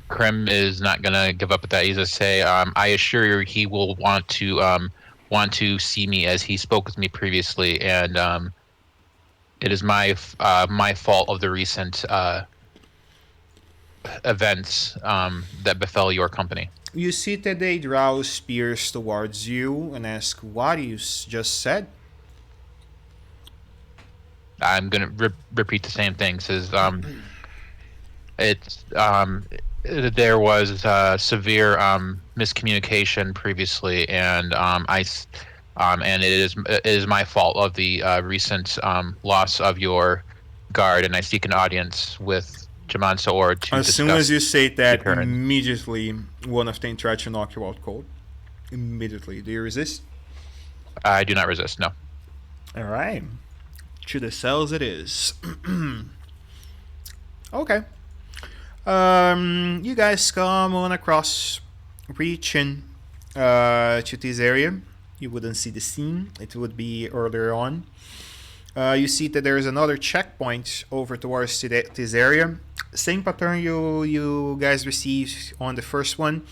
Krim is not gonna give up at that. He's gonna say, I assure you, he will want to see me as he spoke with me previously, and it is my fault of the recent events that befell your company. You see that they draw spears towards you and ask what you just said. I'm gonna repeat the same thing. Says there was severe miscommunication previously, and and it is my fault of the recent loss of your guard, and I seek an audience with Jamon Sword to As discuss. soon as you say that, the current- immediately one of them tried to knock you out cold. Immediately. Do you resist? I do not resist. No. All right. To the cells it is. Okay. You guys come on across, reaching to this area. You wouldn't see the scene. It would be earlier on. You see that there is another checkpoint over towards this area. Same pattern you guys received on the first one.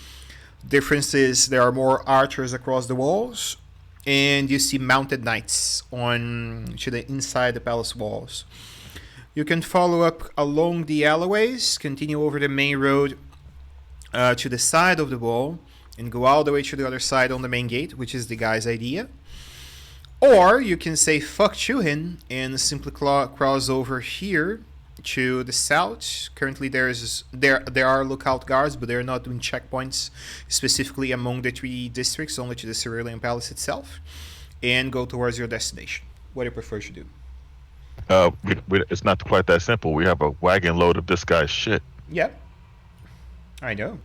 Difference is there are more archers across the walls, and you see mounted knights to the inside the palace walls. You can follow up along the alleyways, continue over the main road to the side of the wall, and go all the way to the other side on the main gate, which is the guy's idea. Or you can say fuck Chuhin and simply cross over here to the south. Currently there are lookout guards, but they're not doing checkpoints specifically among the three districts, only to the Cerulean Palace itself, and go towards your destination. What do you prefer to do? It's not quite that simple. We have a wagon load of this guy's shit. Yep. I know.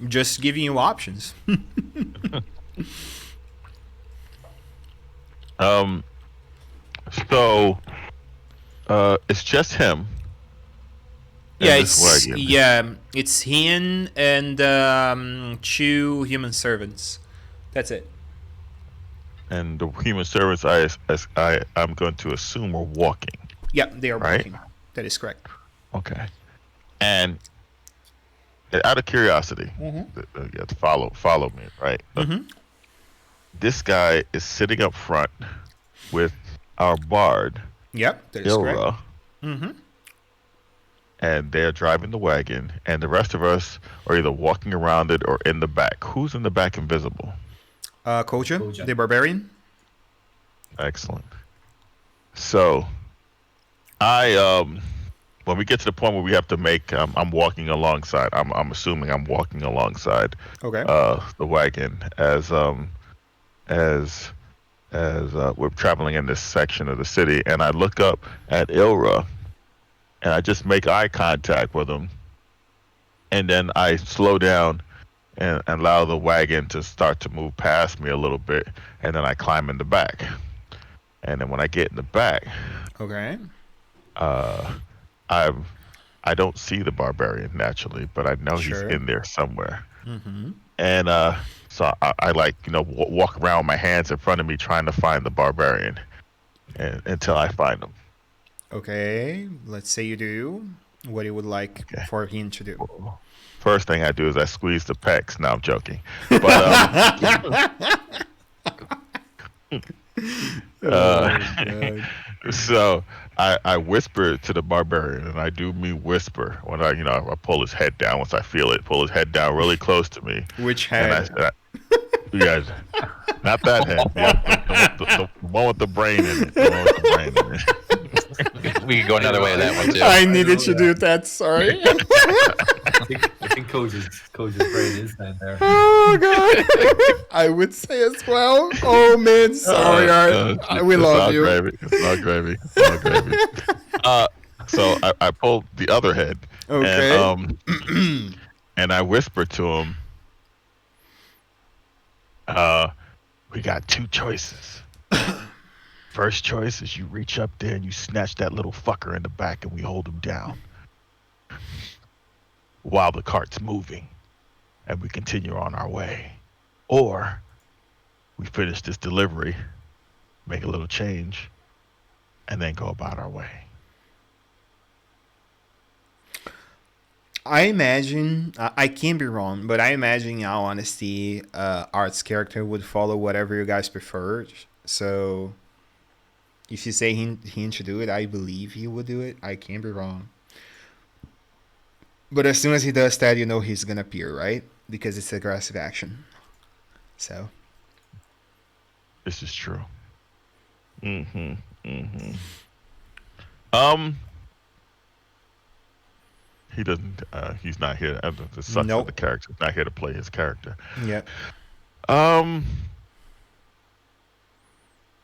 Just giving you options. So it's just him. Yeah, and this wagon. it's him and 2 human servants. That's it. And the human servants, I'm going to assume are walking. Yeah, they are Right. working. That is correct. Okay. And out of curiosity, you have to follow me, right? This guy is sitting up front with our bard, Yep, that is correct. Ilra, Mm-hmm. and they're driving the wagon, and the rest of us are either walking around it or in the back. Who's in the back invisible? Koja, Koja. the barbarian. Excellent. So, when we get to the point where we have to make, I'm walking alongside. I'm assuming I'm walking alongside Okay. the wagon as we're traveling in this section of the city, and I look up at Ilra, and I just make eye contact with him, and then I slow down and allow the wagon to start to move past me a little bit, and then I climb in the back. And then when I get in the back, Okay. I don't see the barbarian naturally, but I know Sure. he's in there somewhere. Mm-hmm. And so I like, walk around with my hands in front of me trying to find the barbarian until I find him. Okay. Let's say you do. What you would like Okay. for him to do? First thing I do is I squeeze the pecs. No, I'm joking. But God. so I whisper to the barbarian, and I do mean whisper when I pull his head down once I feel it. Pull his head down really close to me. Which And head? Yeah, not that head. The one with the brain in it. The one with the brain in it. We could go another way with that one too. I needed to do that. Sorry. I think Coach's brain is down there. Oh god. I would say as well. Oh man, sorry, Art. We It's love all you. Gravy. It's all gravy. It's all gravy. So I pulled the other head. Okay. And I whispered to him, we got 2 choices. First choice is you reach up there and you snatch that little fucker in the back and we hold him down while the cart's moving and we continue on our way. Or we finish this delivery, make a little change, and then go about our way. I imagine, I can be wrong, but I imagine in all honesty, Art's character would follow whatever you guys prefer. So if you say him to do it, I believe he would do it. I can be wrong. But as soon as he does that, you know he's going to appear, right? Because it's aggressive action. So. This is true. He doesn't. He's not here. The sucks Nope. of the character. He's not here to play his character. Yep.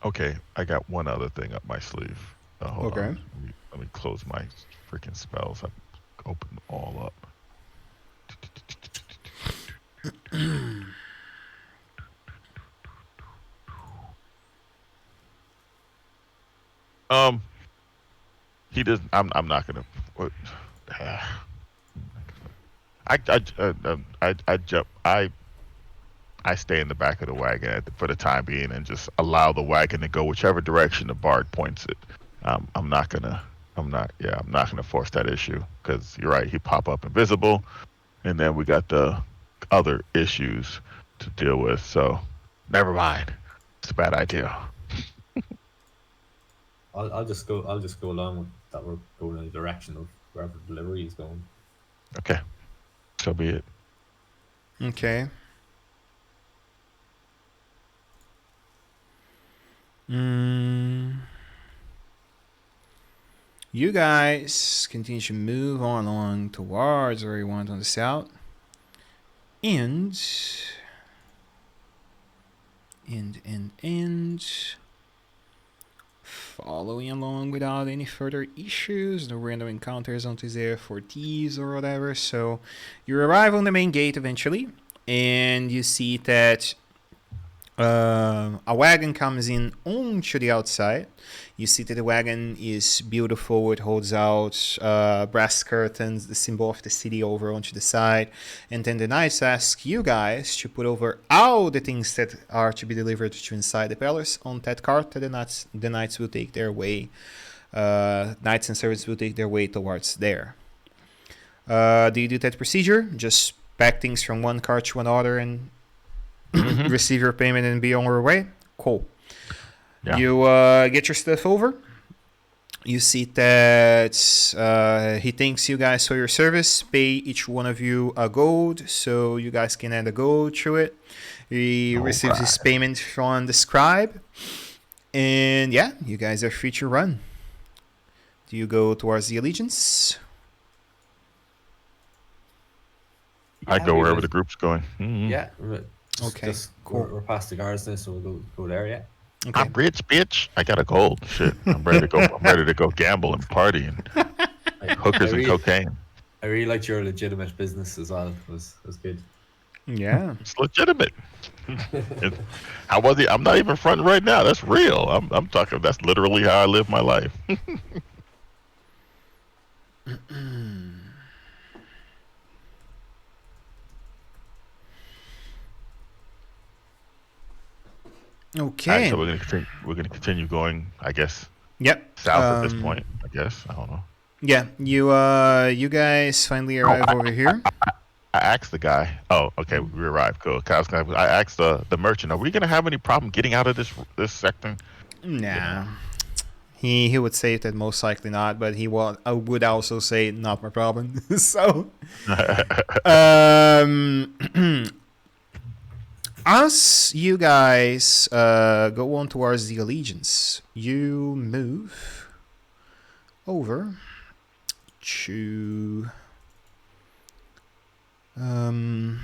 Okay, I got one other thing up my sleeve. Hold Okay. on. Let me close my freaking spells. I open them all up. He doesn't. I'm not gonna. What? I jump. I stay in the back of the wagon for the time being and just allow the wagon to go whichever direction the bard points it. I'm not gonna force that issue because you're right. He pop up invisible, and then we got the other issues to deal with. So never mind. It's a bad idea. I'll just go along with that. We're going in the direction of wherever the delivery is going. Okay, so be it. Okay. You guys continue to move on along towards where you want on the south. And following along without any further issues, no random encounters until there for thieves or whatever. So you arrive on the main gate eventually, and you see that a wagon comes in onto the outside. You see that the wagon is beautiful. It holds out brass curtains, the symbol of the city, over onto the side. And then the knights ask you guys to put over all the things that are to be delivered to inside the palace on that cart that the knights will take their way. Knights and servants will take their way towards there. Do you do that procedure? Just pack things from one cart to another and receive your payment and be on your way? Cool. Yeah. You get your stuff over. You see that he thanks you guys for your service. Pay each one of you a gold, so you guys can add a gold to it. He receives his payment from the scribe. And yeah, you guys are free to run. Do you go towards the allegiance? I go wherever the group's going. Mm-hmm. Yeah. Okay, cool. We're past the guards now, so we'll go there. Yeah. Okay. I'm rich, bitch. I got a gold. Shit, I'm ready to go. I'm ready to go gamble and party and hookers and cocaine. I really liked your legitimate business as well. It was good. Yeah. It's legitimate. How was it? I'm not even fronting right now. That's real. I'm talking. That's literally how I live my life. Okay. All right, so we're gonna continue going. I guess Yep. south at this point. I guess I don't know. Yeah. You guys finally arrive over here. I asked the guy. Oh, okay, we arrived. Cool. I asked the merchant, "Are we gonna have any problem getting out of this sector?" Nah. He would say that most likely not, but he would also say not my problem. So As you guys go on towards the Allegiance, you move over to the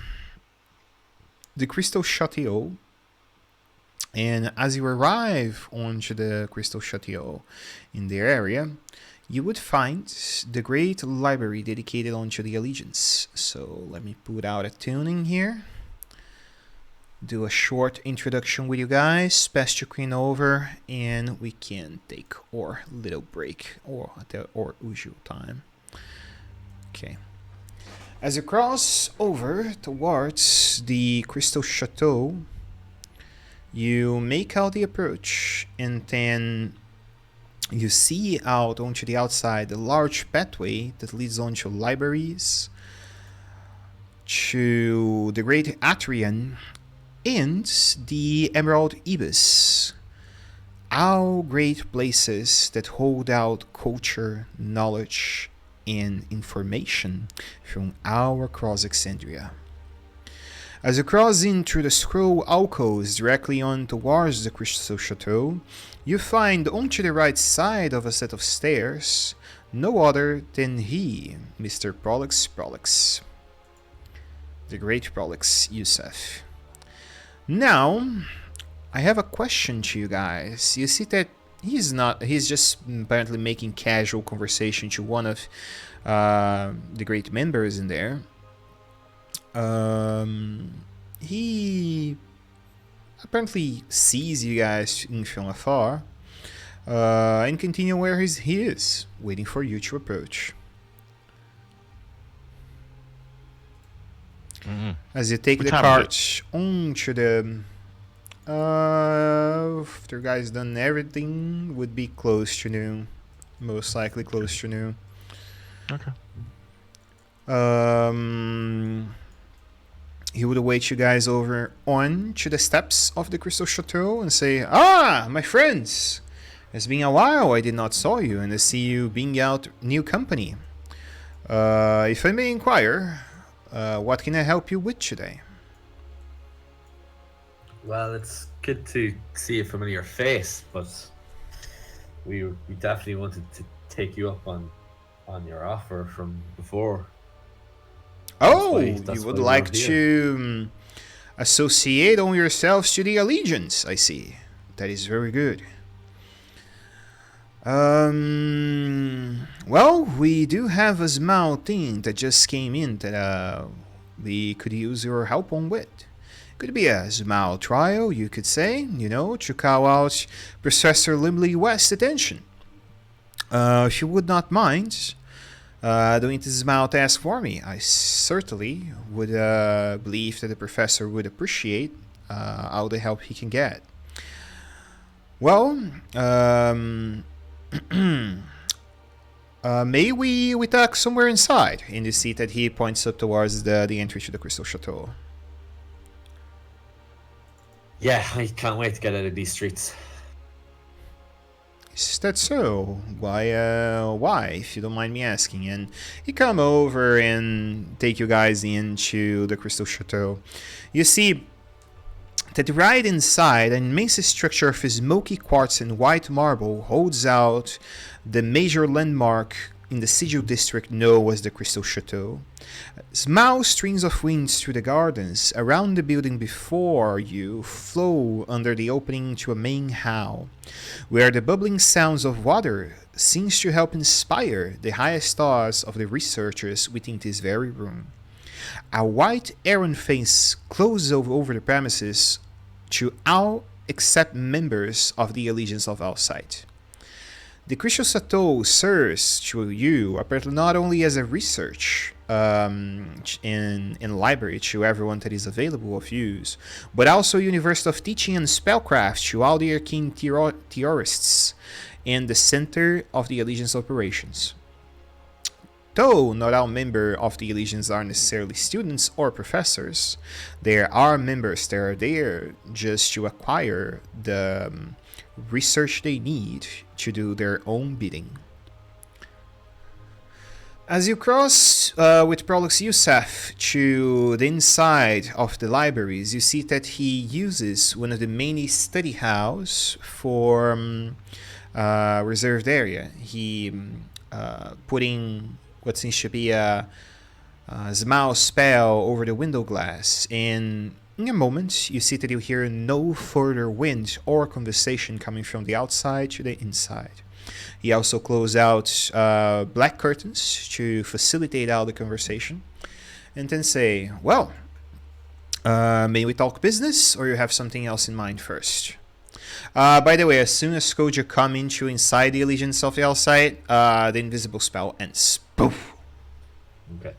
Crystal Chateau. And as you arrive onto the Crystal Chateau in their area, you would find the great library dedicated onto the Allegiance. So let me put out a tuning here. Do a short introduction with you guys, pass your queen over, and we can take our little break or at our usual time. Okay. As you cross over towards the Crystal Chateau, you make out the approach, and then you see out onto the outside a large pathway that leads onto libraries, to the Great Atrian, and the Emerald Ibis. All great places that hold out culture, knowledge, and information from all across Exandria. As you cross in through the scroll alcoves directly on towards the Crystal Chateau, you find onto the right side of a set of stairs no other than he, Mr. Prolix, the great Prolix Yusef. Now, I have a question to you guys. You see that he's just apparently making casual conversation to one of the great members in there. He apparently sees you guys from afar and continue where he is, waiting for you to approach. As you take What the time cart onto the after guys done everything, would be close to noon, most likely close to noon. Okay. He would await you guys over on to the steps of the Crystal Chateau and say, "Ah, my friends, it's been a while I did not saw you, and I see you being out new company. If I may inquire, what can I help you with today?" Well, it's good to see a familiar face, but we definitely wanted to take you up on your offer from before. Oh, that's you would why we're like here. to associate on yourselves to the Allegiance, I see. That is very good. Well, we do a small thing that just came in that we could use your help on with. Could be a small trial, you could say, to call out Professor Limley West's attention. If you would not mind doing this small task for me, I certainly would believe that the professor would appreciate all the help he can get. Well, may we talk somewhere inside, in the seat that he points up towards the entry to the Crystal Chateau. Yeah, I can't wait to get out of these streets. Is that so? Why, if you don't mind me asking? And he come over and take you guys into the Crystal Chateau. You see that right inside, an immense structure of smoky quartz and white marble holds out the major landmark in the Sigil district known as the Crystal Chateau. Small streams of wind through the gardens around the building before you flow under the opening to a main hall, where the bubbling sounds of water seems to help inspire the highest thoughts of the researchers within this very room. A white iron fence closes over the premises to all except members of the Allegiance of Alsight. The Crystal Chateau serves to you apparently not only as a research in library to everyone that is available of use, but also a university of teaching and spellcraft to all the arcane theorists and the center of the Allegiance operations. Though not all members of the Allegiance are necessarily students or professors, there are members that are there just to acquire the research they need to do their own bidding. As you cross with Prolix Yusuf to the inside of the libraries, you see that he uses one of the many study house for reserved area. He putting what seems to be a smile spell over the window glass, and in a moment you see that you hear no further wind or conversation coming from the outside to the inside. He also closed out black curtains to facilitate out the conversation, and then say, well, may we talk business, or you have something else in mind first? By the way, as soon as Skoja come into inside the Allegiance of the Outside, the invisible spell ends. Poof. Okay.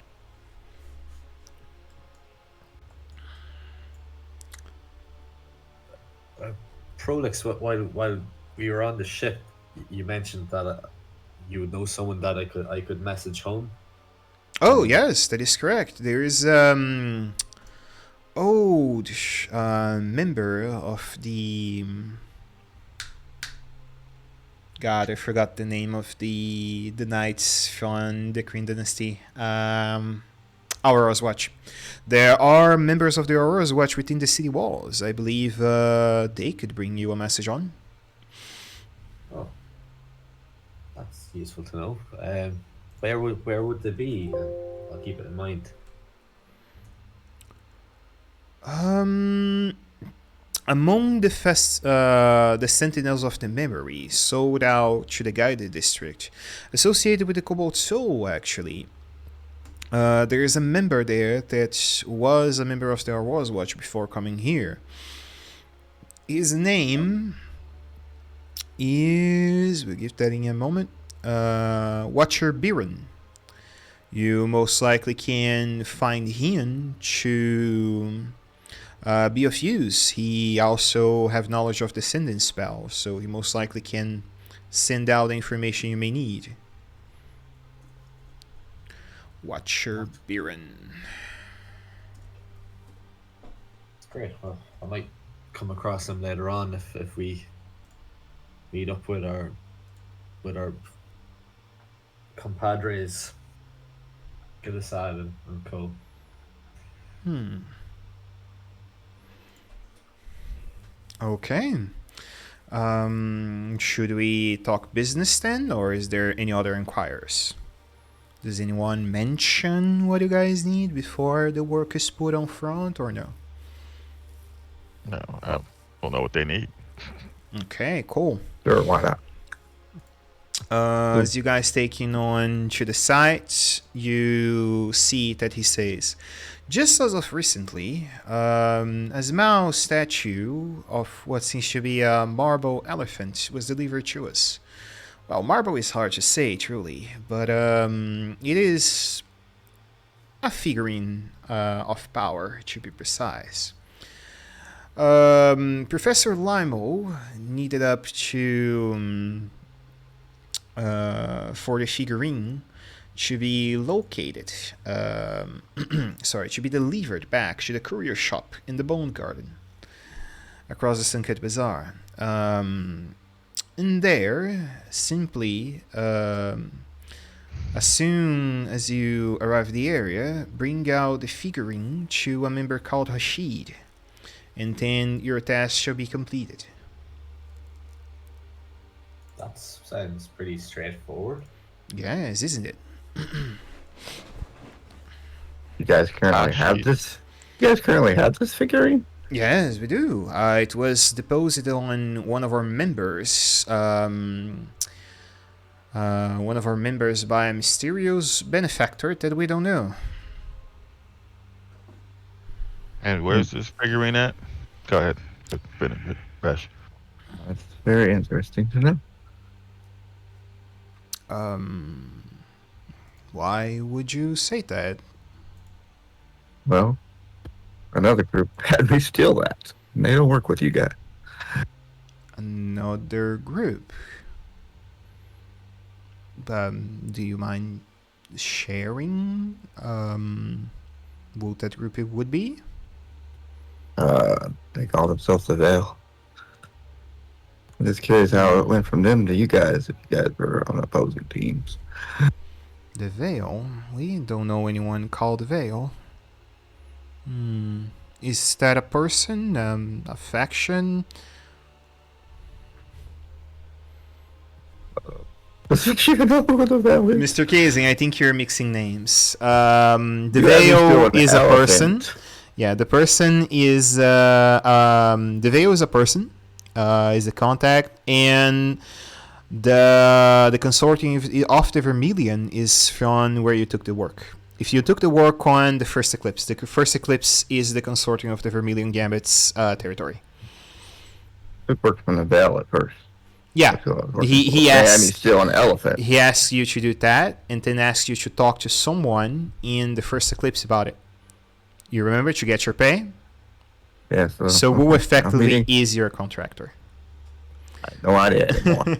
Prolix, while we were on the ship, you mentioned that you would know someone that I could message home. Oh yes, that is correct. There is old member of the God, I forgot the name of the knights from the Kryn dynasty. Aurora's Watch. There are members of the Aurora's Watch within the city walls. I believe they could bring you a message on. Oh, that's useful to know. Where would they be? I'll keep it in mind. Among the Sentinels of the Memory, sold out to the Guided District, associated with the Cobalt Soul, actually. There is a member there that was a member of the Aurora's Watch before coming here. His name is... we'll give that in a moment. Watcher Biren. You most likely can find him to be of use. He also have knowledge of the sending spell, so he most likely can send out the information you may need. Watcher Biren. Great. Well, I might come across him later on if we meet up with our compadres, Gilisad and co. Okay. Should we talk business then, or is there any other inquirers? Does anyone mention what you guys need before the work is put on front, or no? No, I don't know what they need. Okay, cool. Sure, why not? As you guys taking on to the site, you see that he says, just as of recently, a small statue of what seems to be a marble elephant was delivered to us. Well, marble is hard to say, truly, but it is a figurine of power, to be precise. Professor Limo needed up to... for the figurine to be located, to be delivered back to the courier shop in the Bone Garden across the Sunket Bazaar. In there, simply, as soon as you arrive at the area, bring out the figurine to a member called Hashid, and then your task shall be completed. That sounds pretty straightforward. Yes, isn't it? You guys currently have this? You guys currently have this figurine? Yes, we do. It was deposited on one of our members. One of our members by a mysterious benefactor that we don't know. And where's this figurine at? Go ahead. Bash. That's very interesting to know. Why would you say that? Well, another group had me steal that. And they don't work with you guys. Another group. Do you mind sharing what that group it would be? They call themselves the Veil. I'm just curious how it went from them to you guys, if you guys were on opposing teams. The Veil? We don't know anyone called Veil. Is that a person? A faction? Does she even know what the hell is? Mr. Casing, I think you're mixing names. The You have me still Veil an is a person. elephant. Yeah, the person is the Veil is a person, is a contact, and the consortium of the Vermilion is from where you took the work. If you took the work on the first eclipse is the consortium of the Vermilion Gambit's territory. It worked from the veil at first. Yeah, That's what I was working he for. And he's asked still an elephant. he asks you to do that, and then asks you to talk to someone in the first eclipse about it. You remember to get your pay. Yeah, So who I'm effectively meeting- is your contractor? I have no idea anymore.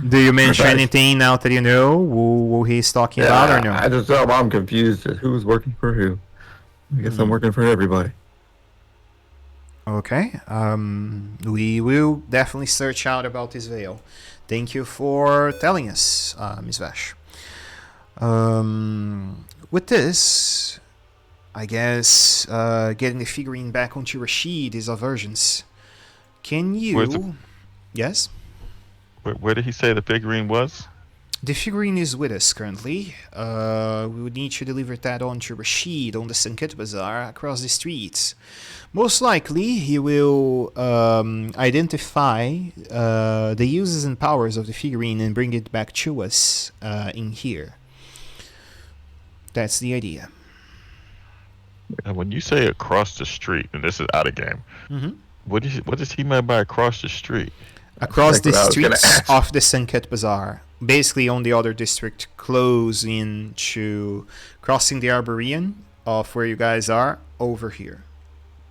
Do you mention Right. anything now that you know who he's talking about or no? I just tell him I'm confused at who's working for who. I guess I'm working for everybody. Okay. We will definitely search out about this veil. Thank you for telling us, Ms. Vash. With this, I guess getting the figurine back onto Rashid is of urgence. Can Where's you? Yes. Where did he say the figurine was? The figurine is with us currently. We would need to deliver that on to Rashid on the Sanket Bazaar across the streets. Most likely, he will identify the uses and powers of the figurine and bring it back to us in here. That's the idea. And when you say across the street, and this is out of game, what does he mean by across the street? Across the That's what I was gonna streets ask. of the Sanket Bazaar. Basically, on the other district, close into crossing the Arborean of where you guys are over here.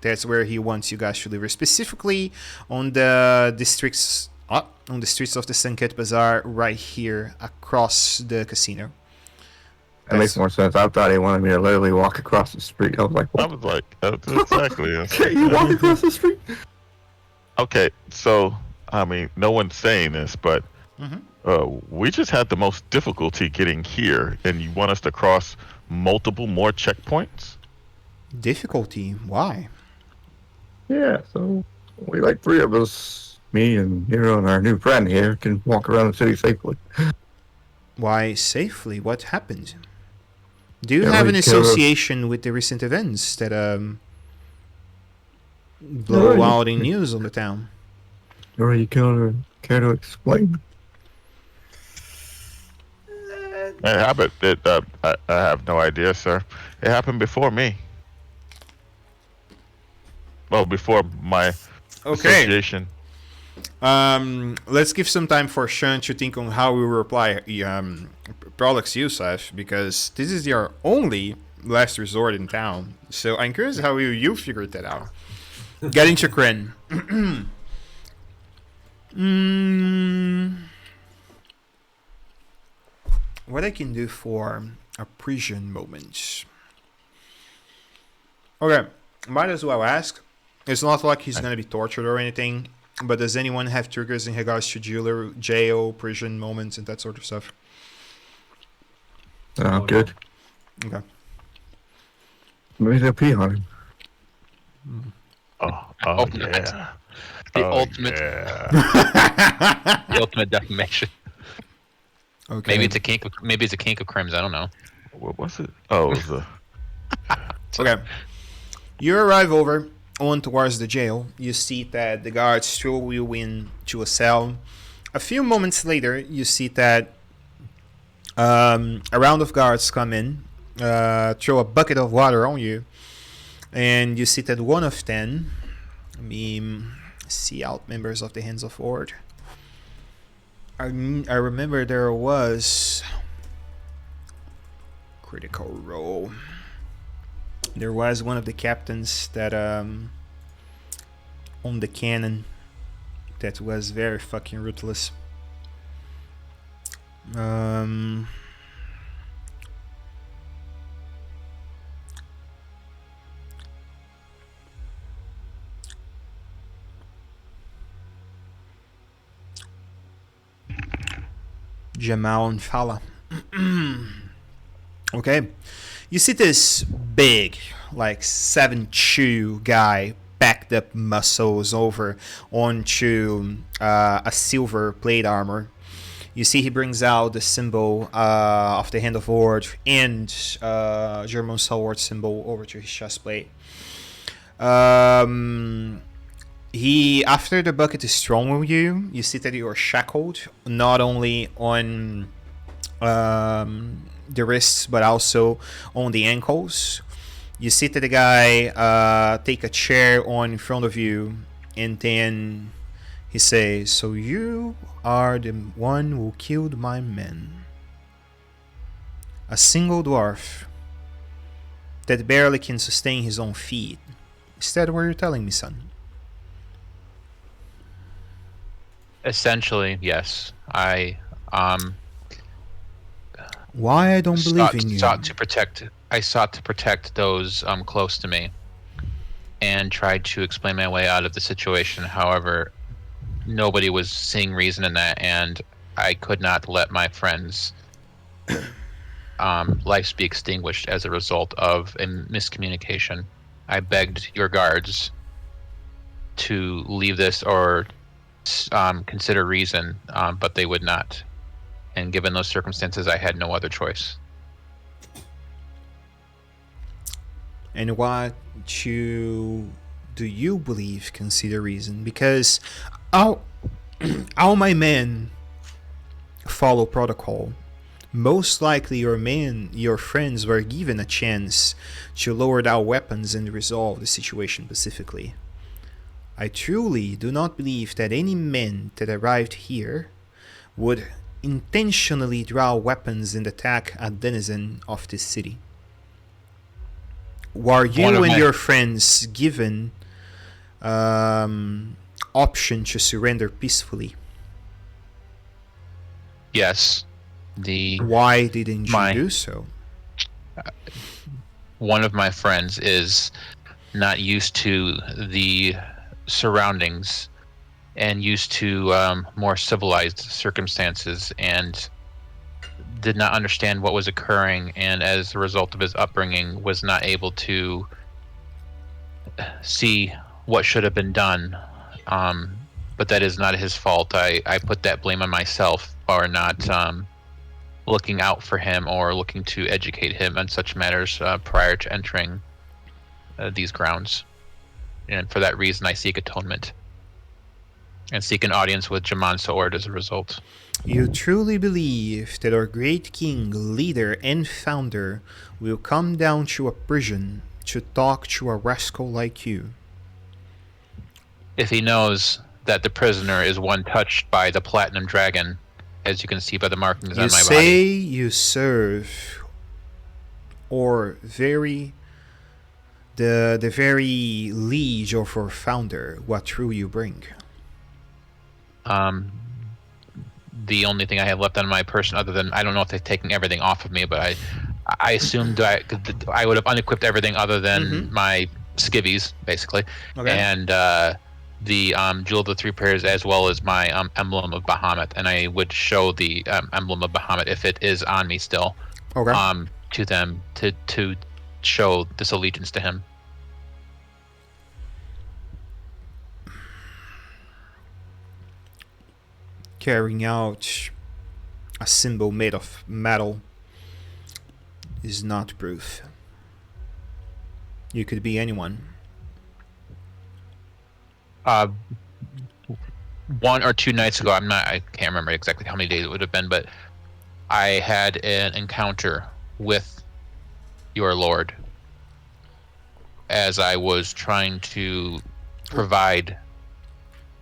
That's where he wants you guys to deliver. Specifically on the districts, on the streets of the Sanket Bazaar, right here across the casino. That makes more sense. I thought he wanted me to literally walk across the street. I was like, I what? was like, that's exactly. Can't you walk across the street? Okay, so I mean, no one's saying this, but we just had the most difficulty getting here, and you want us to cross multiple more checkpoints? Difficulty? Why? Yeah, so we like three of us, me and Hero and our new friend here, can walk around the city safely. Why safely? What happened? Do you Yeah, have we an killed- association with the recent events that blow No, you- out in news on the town? Hero, you care to explain? It happened. I have no idea, sir. It happened before me. Well, before my association. Let's give some time for Sean to think on how we will apply products usage, because this is your only last resort in town. So I'm curious how you figured that out. Getting to Kren. What I can do for a prison moment. Okay, might as well ask. It's not like he's gonna be tortured or anything, but does anyone have triggers in regards to jail, prison moments, and that sort of stuff? Oh, good. Okay. Maybe they'll pee on him. Oh Ultimate. yeah. The Oh, ultimate, yeah. the ultimate defamation. Okay. Maybe it's a kink. Maybe it's a kink of crimes. I don't know. What was it? Oh, it was a. Okay. You arrive over on towards the jail. You see that the guards throw you into a cell. A few moments later, you see that a round of guards come in, throw a bucket of water on you, and you see that one of them, let me see out members of the Hands of Ord. I remember there was critical role. There was one of the captains that on the cannon that was very fucking ruthless. Jamal and Fala. Okay. You see this big, like 7'2" guy, backed up muscles over onto a silver plate armor. You see he brings out the symbol of the Hand of Ord and German sword symbol over to his chest plate. He, after the bucket is thrown on you, you see that you are shackled, not only on the wrists but also on the ankles. You see that the guy take a chair on in front of you, and then he says, "So you are the one who killed my men. A single dwarf that barely can sustain his own feet. Is that what you're telling me, son?" Essentially, yes. I Why I don't believe in you? sought to protect those close to me, and tried to explain my way out of the situation. However, nobody was seeing reason in that, and I could not let my friends' lives be extinguished as a result of a miscommunication. I begged your guards to leave this or consider reason, but they would not. And given those circumstances, I had no other choice. And what do you believe consider reason? Because all my men follow protocol. Most likely your friends were given a chance to lower down weapons and resolve the situation pacifically. I truly do not believe that any men that arrived here would intentionally draw weapons and attack a denizen of this city. Were you and your friends given option to surrender peacefully? Yes. Why didn't you do so? One of my friends is not used to the surroundings and used to more civilized circumstances, and did not understand what was occurring, and as a result of his upbringing was not able to see what should have been done. But that is not his fault. I put that blame on myself for not looking out for him or looking to educate him on such matters prior to entering these grounds. And for that reason, I seek atonement and seek an audience with Jaman Sword as a result. You truly believe that our great king, leader, and founder will come down to a prison to talk to a rascal like you? If he knows that the prisoner is one touched by the Platinum Dragon, as you can see by the markings on my body. You say you serve or the very liege of our founder. What true you bring? The only thing I have left on my person, other than, I don't know if they've taken everything off of me, but I assumed I would have unequipped everything other than my skivvies, basically, and the Jewel of the Three Pairs, as well as my emblem of Bahamut, and I would show the emblem of Bahamut if it is on me still, to them to show this allegiance to him. Carrying out a symbol made of metal is not proof. You could be anyone. 1 or 2 nights ago, I can't remember exactly how many days it would have been, but I had an encounter with your lord as I was trying to provide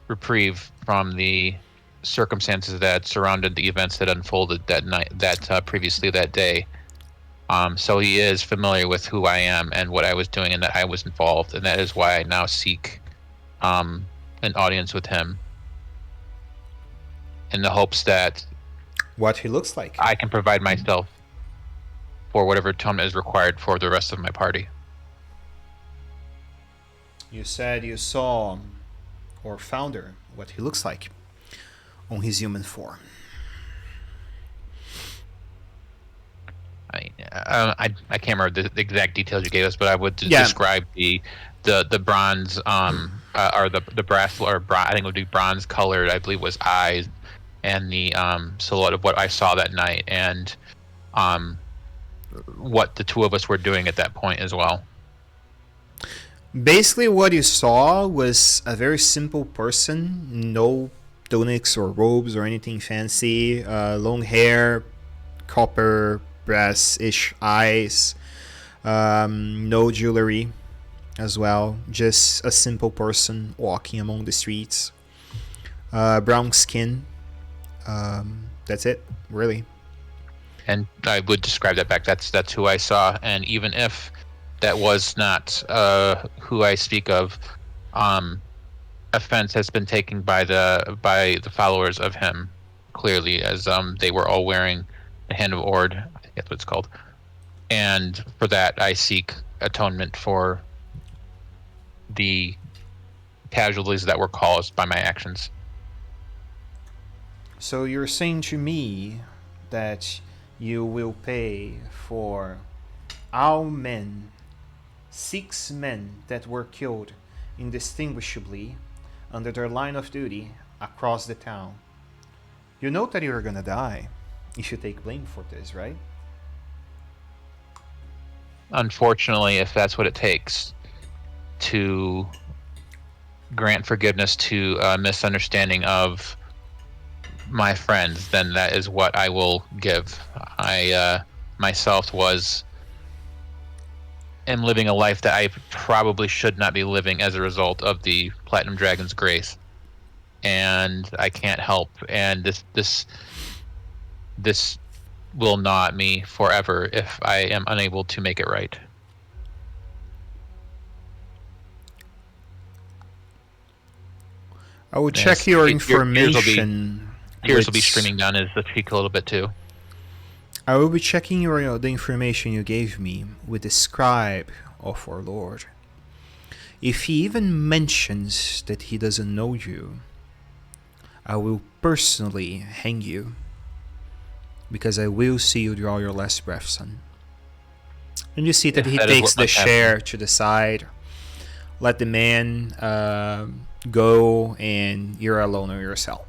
reprieve from the circumstances that surrounded the events that unfolded that night, previously that day. So he is familiar with who I am and what I was doing, and that I was involved, and that is why I now seek an audience with him, in the hopes that what he looks like, I can provide myself for whatever atonement is required for the rest of my party. You said you saw our founder, what he looks like on his human form. I can't remember the exact details you gave us, but I would Yeah. describe the bronze or the brass I think it would be bronze colored, I believe was eyes, and the silhouette of what I saw that night, and um what the two of us were doing at that point as well. Basically, what you saw was a very simple person, no tunics or robes or anything fancy, long hair, copper brass-ish eyes, no jewelry as well, just a simple person walking among the streets, brown skin. That's it, really. And I would describe that back. That's who I saw, and even if that was not who I speak of, offense has been taken by the followers of him, clearly, as they were all wearing the Hand of Ord. I think that's what it's called, and for that I seek atonement for the casualties that were caused by my actions. So you're saying to me that you will pay for all men, 6 men that were killed indistinguishably under their line of duty across the town. You know that you're gonna die if you take blame for this, right? Unfortunately, if that's what it takes to grant forgiveness to a misunderstanding of my friends, then that is what I will give. I myself am living a life that I probably should not be living as a result of the Platinum Dragon's grace, and I can't help. And this will gnaw at me forever if I am unable to make it right. I will check Yes, your tears information. will be streaming down his cheek a little bit too. I will be checking the information you gave me with the scribe of our Lord. If he even mentions that he doesn't know you, I will personally hang you, because I will see you draw your last breath, son. And you see that If he that is takes what the must happen. chair to the side, let the man go, and you're alone on your cell.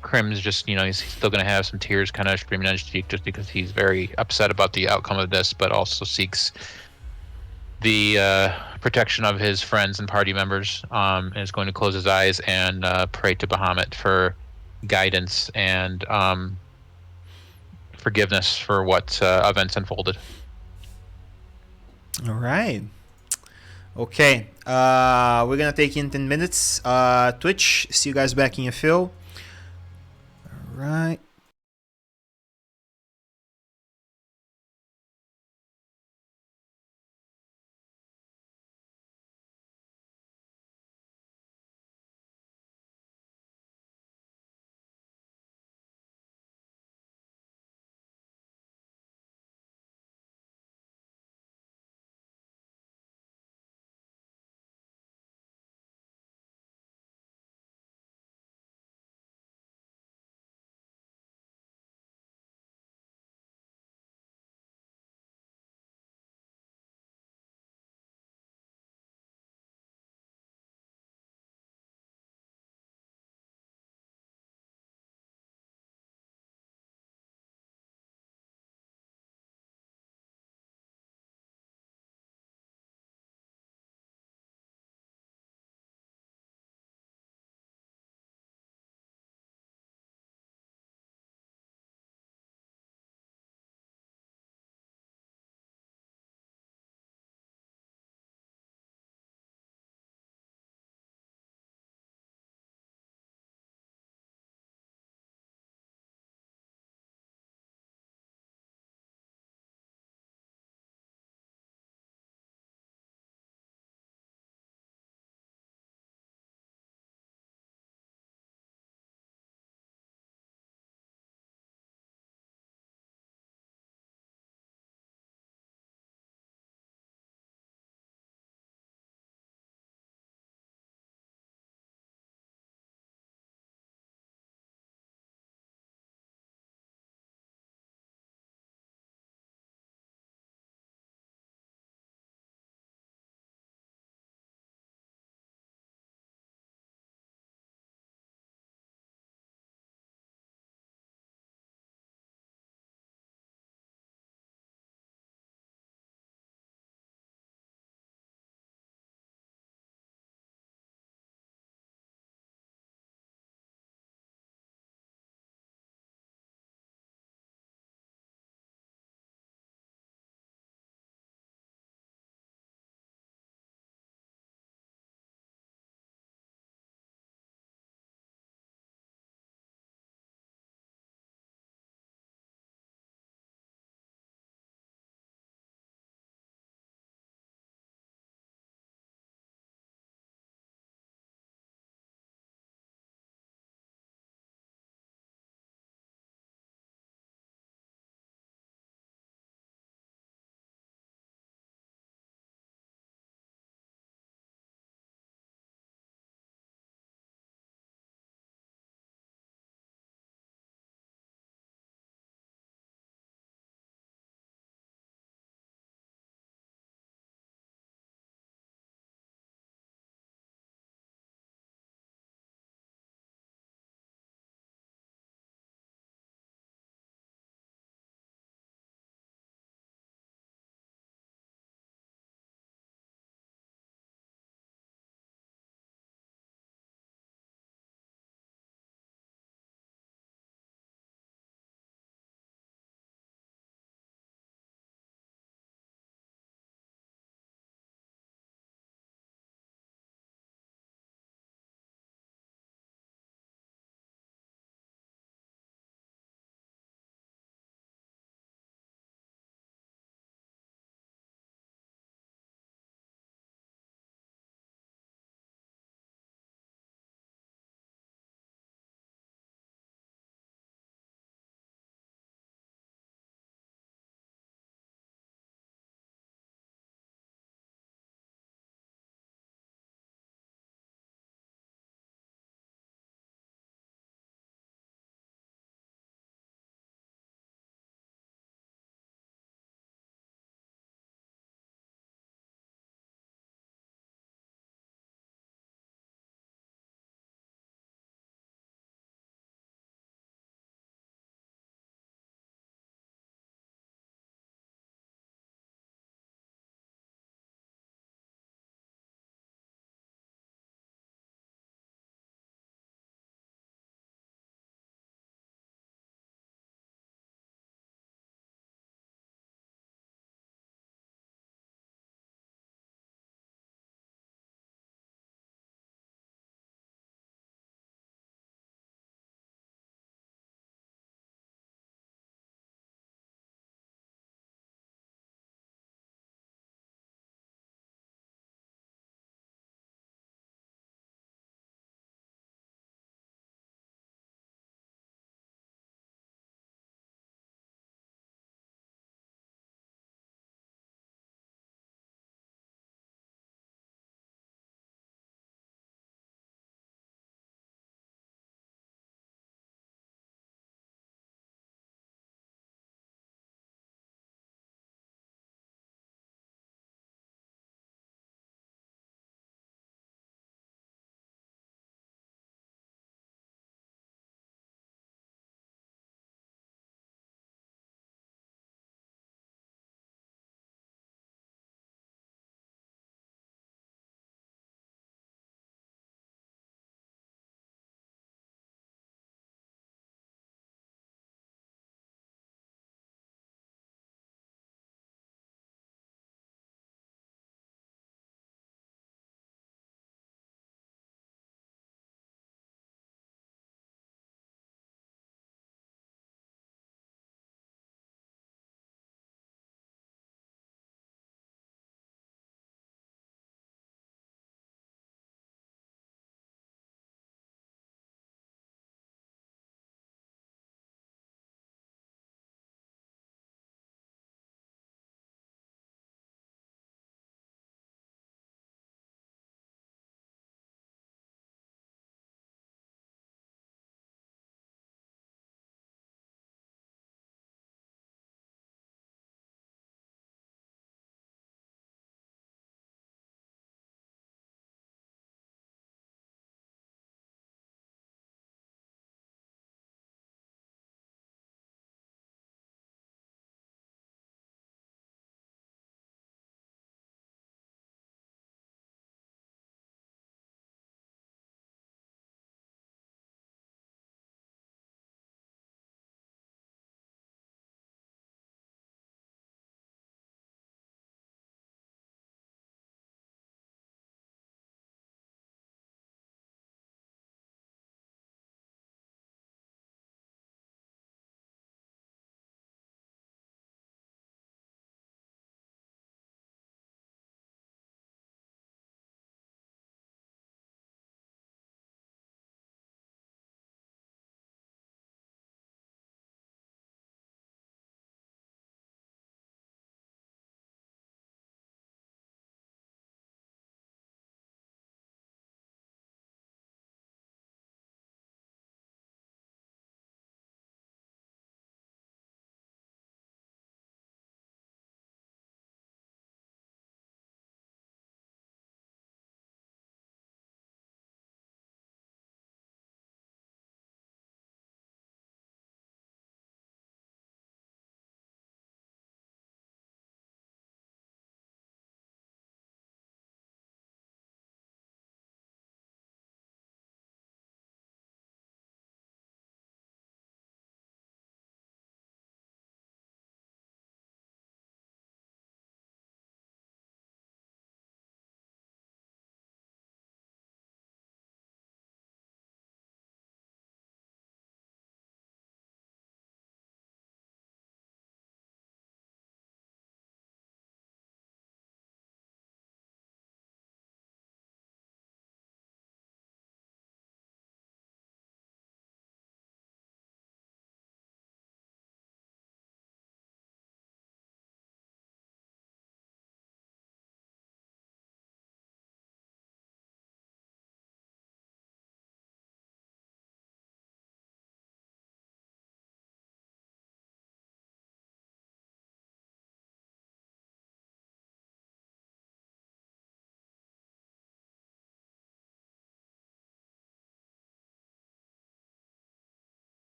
Krim's just, he's still going to have some tears kind of streaming down his cheek just because he's very upset about the outcome of this, but also seeks the protection of his friends and party members, and is going to close his eyes and pray to Bahamut for guidance and forgiveness for what events unfolded. All right. Okay. We're gonna take in 10 minutes. Twitch. See you guys back in a few. All right.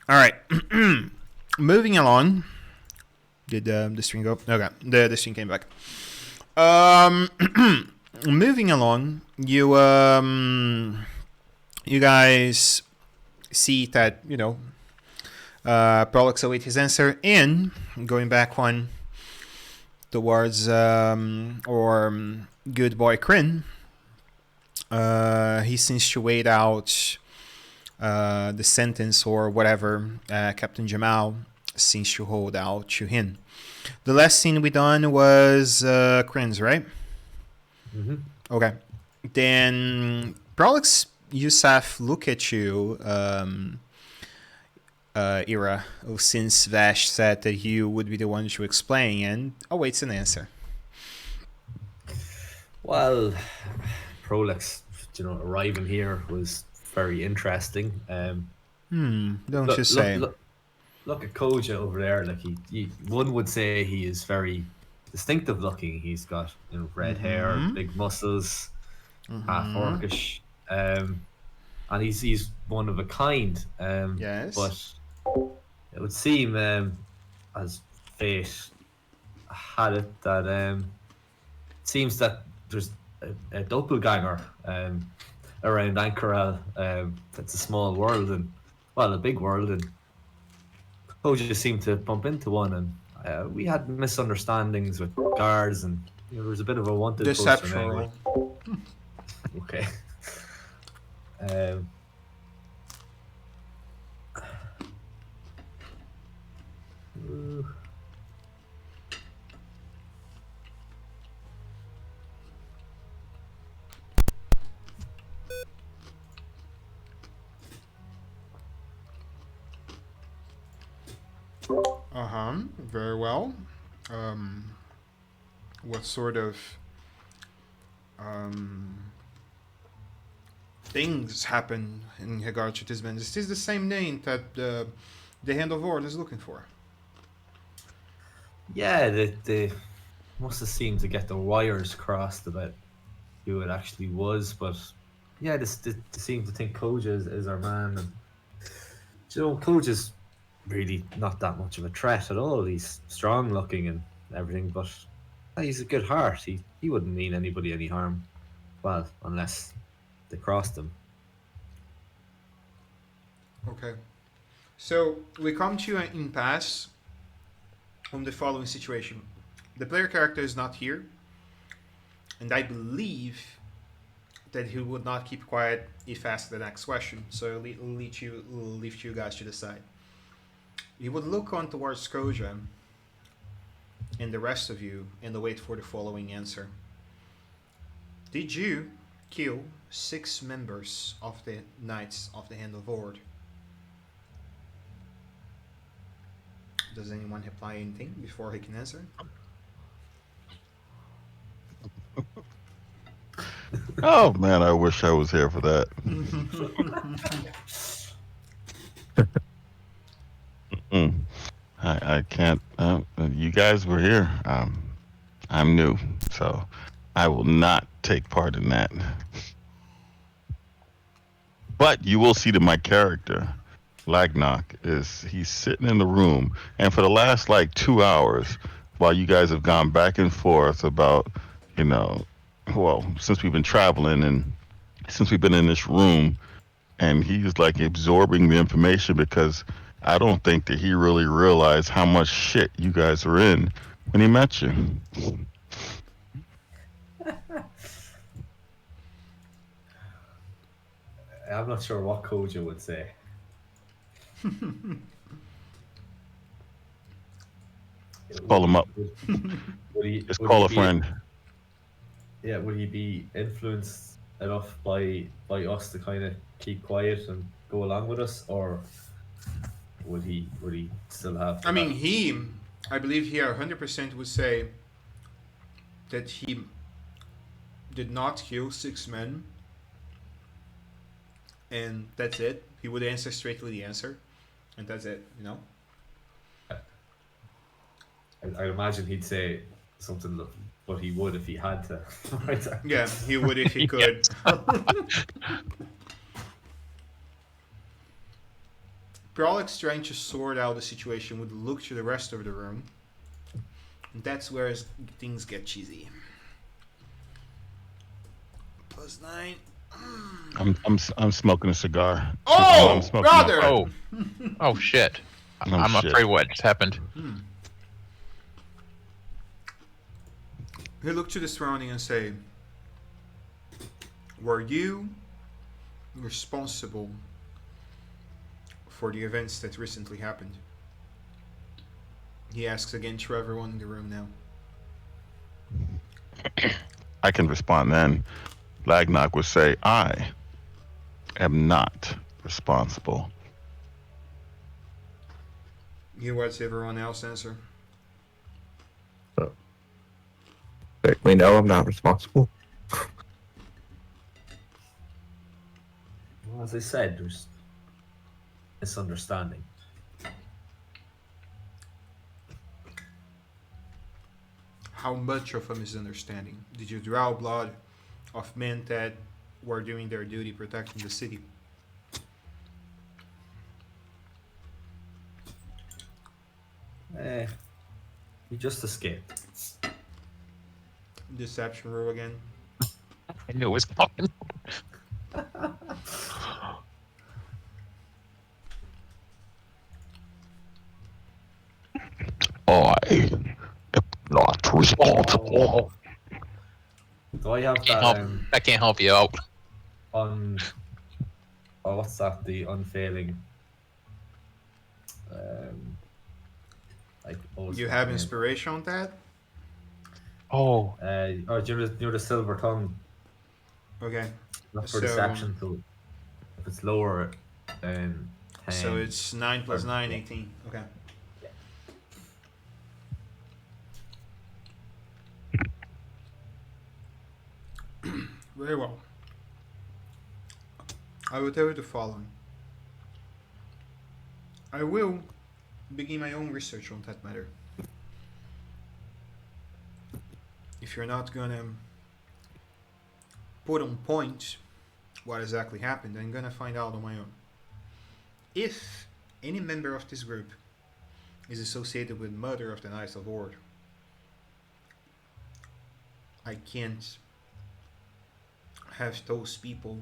All right. Moving along. Did the stream go? Okay, the stream came back. Moving along, you guys see that Prolix await his answer, and going back one towards good boy Kryn. He seems to wait out the sentence or whatever Captain Jamal seems to hold out to him. The last scene we done was Kryn's, right? Mm-hmm. Okay. Then Prolix, Yusuf, look at you, Ira, since Vash said that you would be the one to explain, and awaits an answer. Well, Prolix, arriving here was very interesting. Don't you say? Look at Koja over there. Like one would say he is very distinctive looking. He's got red hair, big muscles, half orcish, and he's one of a kind. Yes. But it would seem, as fate had it, that it seems that there's a doppelganger around Ankarel. It's a small world and a big world, and Koja just seemed to bump into one, and we had misunderstandings with guards, and there was a bit of a wanted Deception poster anyway. roll. Okay. Very well. What sort of things happen in regard to this man? Is this the same name that the Hand of Ord is looking for? Yeah, they must have seemed to get the wires crossed about who it actually was, but yeah, they seem to think Koja is our man, and Koja's really not that much of a threat at all. He's strong looking and everything, but he's a good heart. He wouldn't mean anybody any harm, well, unless they crossed him. Okay. So we come to an impasse on the following situation. The player character is not here, and I believe that he would not keep quiet if asked the next question. So I'll leave you guys to decide. He would look on towards Koja and the rest of you and wait for the following answer. Did you kill 6 members of the Knights of the Hand of Ord? Does anyone reply anything before he can answer? Oh man, I wish I was here for that. I can't. You guys were here. I'm new, so I will not take part in that. But you will see that my character, Lagnok, he's sitting in the room, and for the last 2 hours, while you guys have gone back and forth about, since we've been traveling and since we've been in this room, and he's absorbing the information because I don't think that he really realized how much shit you guys were in when he met you. I'm not sure what Koja would say. Call him up. Just call a friend. Yeah, would he be influenced enough by us to kind of keep quiet and go along with us, or would he still have? I believe he 100% would say that he did not kill 6 men, and that's it. He would answer straight with the answer, and that's it. I imagine he'd say something, but he would if he had to. Right? Yeah, he would if he could. Prolix trying to sort out the situation would look to the rest of the room. And that's where things get cheesy. +9. I'm smoking a cigar. Oh, I'm smoking brother! Oh, oh shit! I'm shit. afraid what just happened. He looked to the surrounding and say, were you responsible for the events that recently happened? He asks again to everyone in the room now. I can respond then. Lagnock would say, I am not responsible. What's everyone else answer? We know I'm not responsible. Well, as I said, there's misunderstanding. How much of a misunderstanding? Did you draw blood of men that were doing their duty protecting the city? We just escaped. Deception roll again. I knew it was coming. I am not responsible. Do I have Can't that help, I can't help you out. what's that? The unfailing. You have inspiration on that? Oh, Or you're the silver tongue. Okay. Not for So- deception, so if it's lower than 10. So it's 9 plus 9, 18. Okay. Very well. I will tell you the following. I will begin my own research on that matter. If you're not gonna put on point what exactly happened, I'm gonna find out on my own. If any member of this group is associated with murder of the Knights of Ord, I can't have those people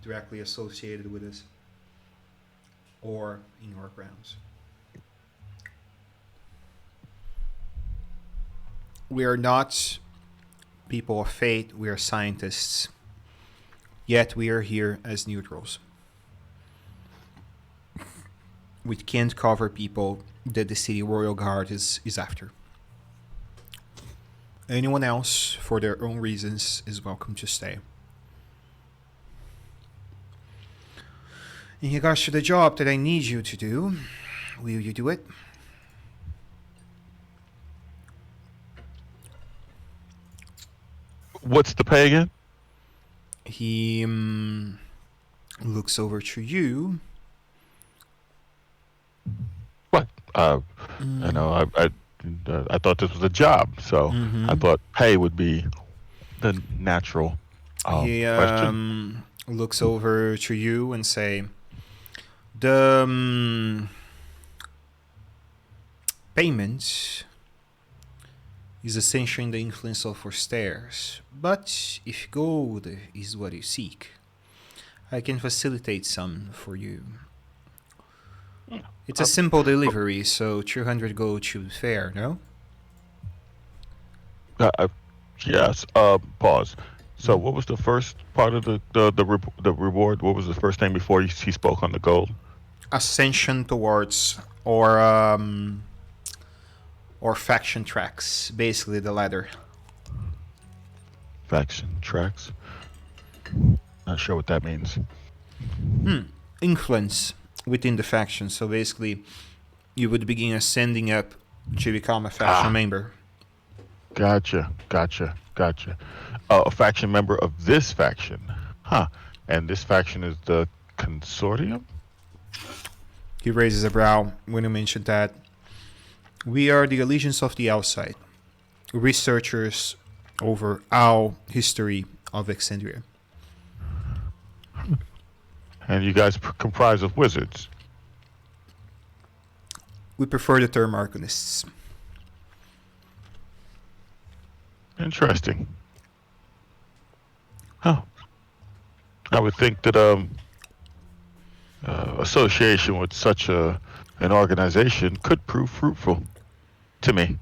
directly associated with us or in our grounds. We are not people of fate, we are scientists. Yet we are here as neutrals. We can't cover people that the City Royal Guard is after. Anyone else, for their own reasons, is welcome to stay. In regards to the job that I need you to do, will you do it? What's the pay again? He looks over to you. What? I know. I thought this was a job, so I thought pay would be the natural He question. looks over to you and say, the payment is essentially in the influence of our stairs, but if gold is what you seek, I can facilitate some for you. It's a simple delivery, so 200 gold should be fair, no? Yes. Pause. So, what was the first part of the reward? What was the first thing before he spoke on the gold? Ascension towards or faction tracks, basically the ladder. Faction tracks. Not sure what that means. Influence within the faction. So basically, you would begin ascending up to become a faction member. Gotcha. A faction member of this faction. Huh. And this faction is the Consortium? He raises a brow when you mention that. We are the Allegiance of the Outside, researchers over our history of Exandria. And you guys comprise of wizards? We prefer the term arcanists. Interesting. Oh, I would think that association with such an organization could prove fruitful to me.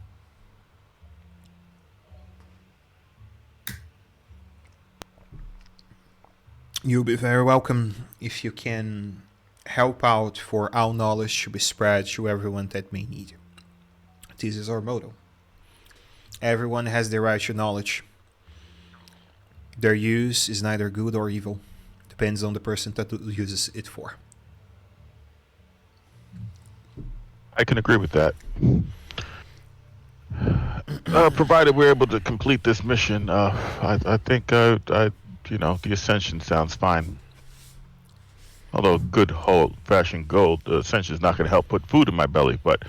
You'll be very welcome if you can help out for our knowledge to be spread to everyone that may need. This is our motto. Everyone has the right to knowledge. Their use is neither good or evil. Depends on the person that uses it for. I can agree with that. Provided we're able to complete this mission, I think the Ascension sounds fine. Although good old-fashioned gold, the Ascension is not going to help put food in my belly, but...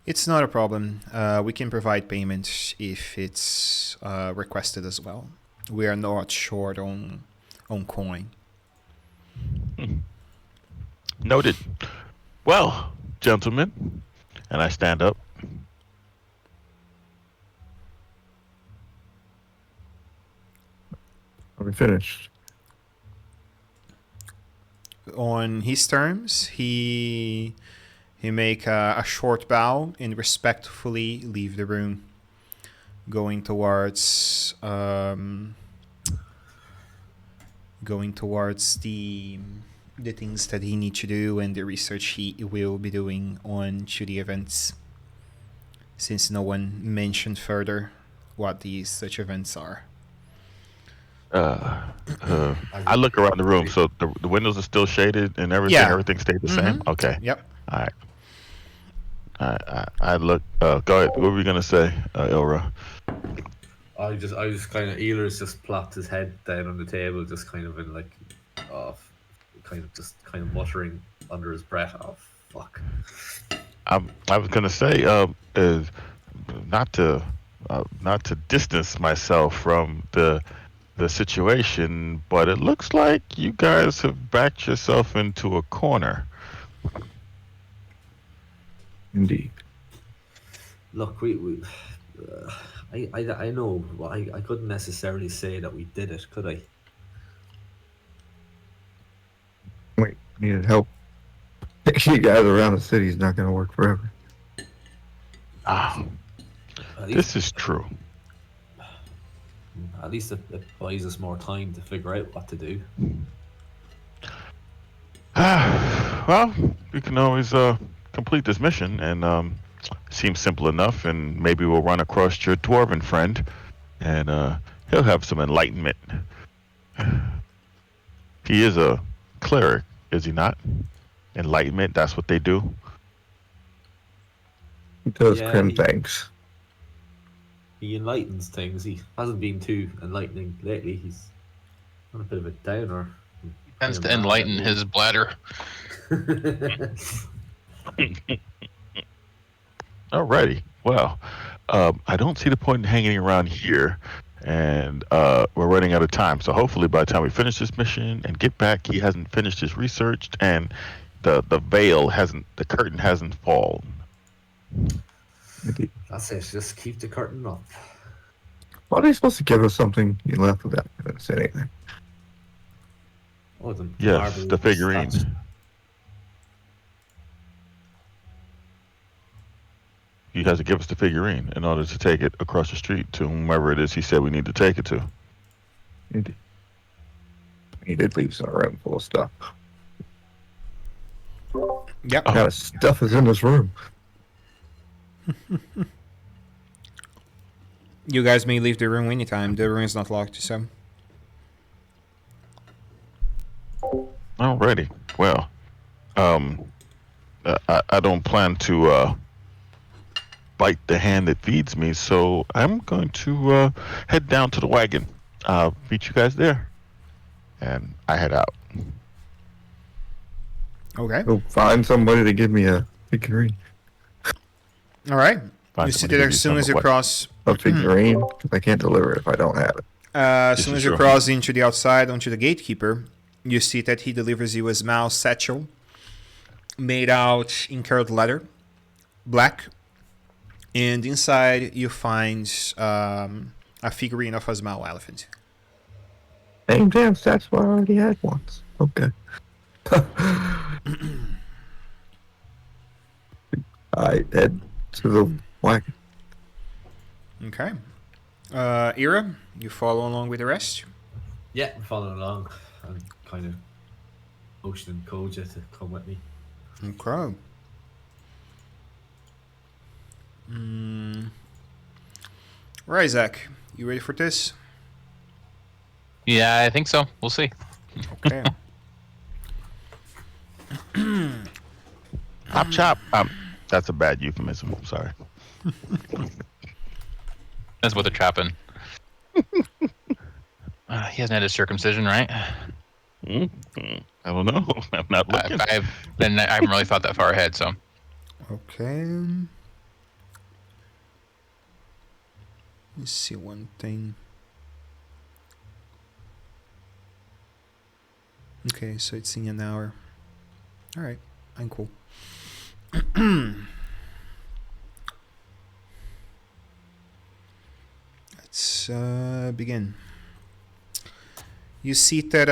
It's not a problem. We can provide payment if it's requested as well. We are not short on coin. Noted. Well, gentlemen, and I stand up. Are we finished? On his terms, he make a short bow and respectfully leave the room, going towards the things that he needs to do and the research he will be doing on to the events, since no one mentioned further what these such events are. I look around the room, so the windows are still shaded and everything. Yeah. Everything stayed the same. Okay. Yep. All right. I look. Go ahead. What were we gonna say, Ilra? I just kind of Ehlers just plopped his head down on the table, just kind of in like, kind of muttering under his breath. Oh fuck. I was gonna say, is not to distance myself from the situation, but it looks like you guys have backed yourself into a corner. Indeed. Look, I know. I couldn't necessarily say that we did it, could I? Wait, needed help. You guys around the city is not going to work forever. Ah, At this least, is true. at least it buys us more time to figure out what to do. Well, we can always complete this mission, and seems simple enough. And maybe we'll run across your dwarven friend, and he'll have some enlightenment. He is a cleric, is he not? Enlightenment, that's what they do. He does Yeah, crim he- things. He enlightens things. He hasn't been too enlightening lately. He's on a bit of a downer. Tends to enlighten his bladder. Alrighty. Well, I don't see the point in hanging around here, and we're running out of time. So hopefully, by the time we finish this mission and get back, he hasn't finished his research, and the curtain hasn't fallen. Indeed. That's it. Just keep the curtain up. Why are they supposed to give us something you left without giving us anything? Oh, the Yes, marble the figurine. statue. He has to give us the figurine in order to take it across the street to whomever it is he said we need to take it to. Indeed. He did leave some room full of stuff. Yep. What kind of stuff is in this room? You guys may leave the room anytime. The room is not locked, so. Alrighty. Well, I don't plan to bite the hand that feeds me, so I'm going to head down to the wagon. I'll meet you guys there, and I head out. Okay. Go find somebody to give me a figurine. All right. Find You see somebody that to as give soon you as you some what? cross, A figurine? 'Cause I can't deliver it if I don't have it. as This soon is as you true. cross into the outside onto the gatekeeper, you see that he delivers you a small satchel made out in curled leather, black, and inside you find a figurine of a small elephant. Same damn stats I already had once. Okay. I head to the wagon. Okay. Ira, you follow along with the rest. Yeah, I'm following along. I'm kind of motioning Koja to come with me. Okay. Mm. Right, Zach, you ready for this? Yeah, I think so. We'll see. Okay. Chop chop. That's a bad euphemism. Sorry. That's what they're trapping. He hasn't had his circumcision, right? I don't know. I'm not looking. I haven't really thought that far ahead, so. Okay. Let's see one thing. Okay, so it's in an hour. All right, I'm cool. Let's begin. You see that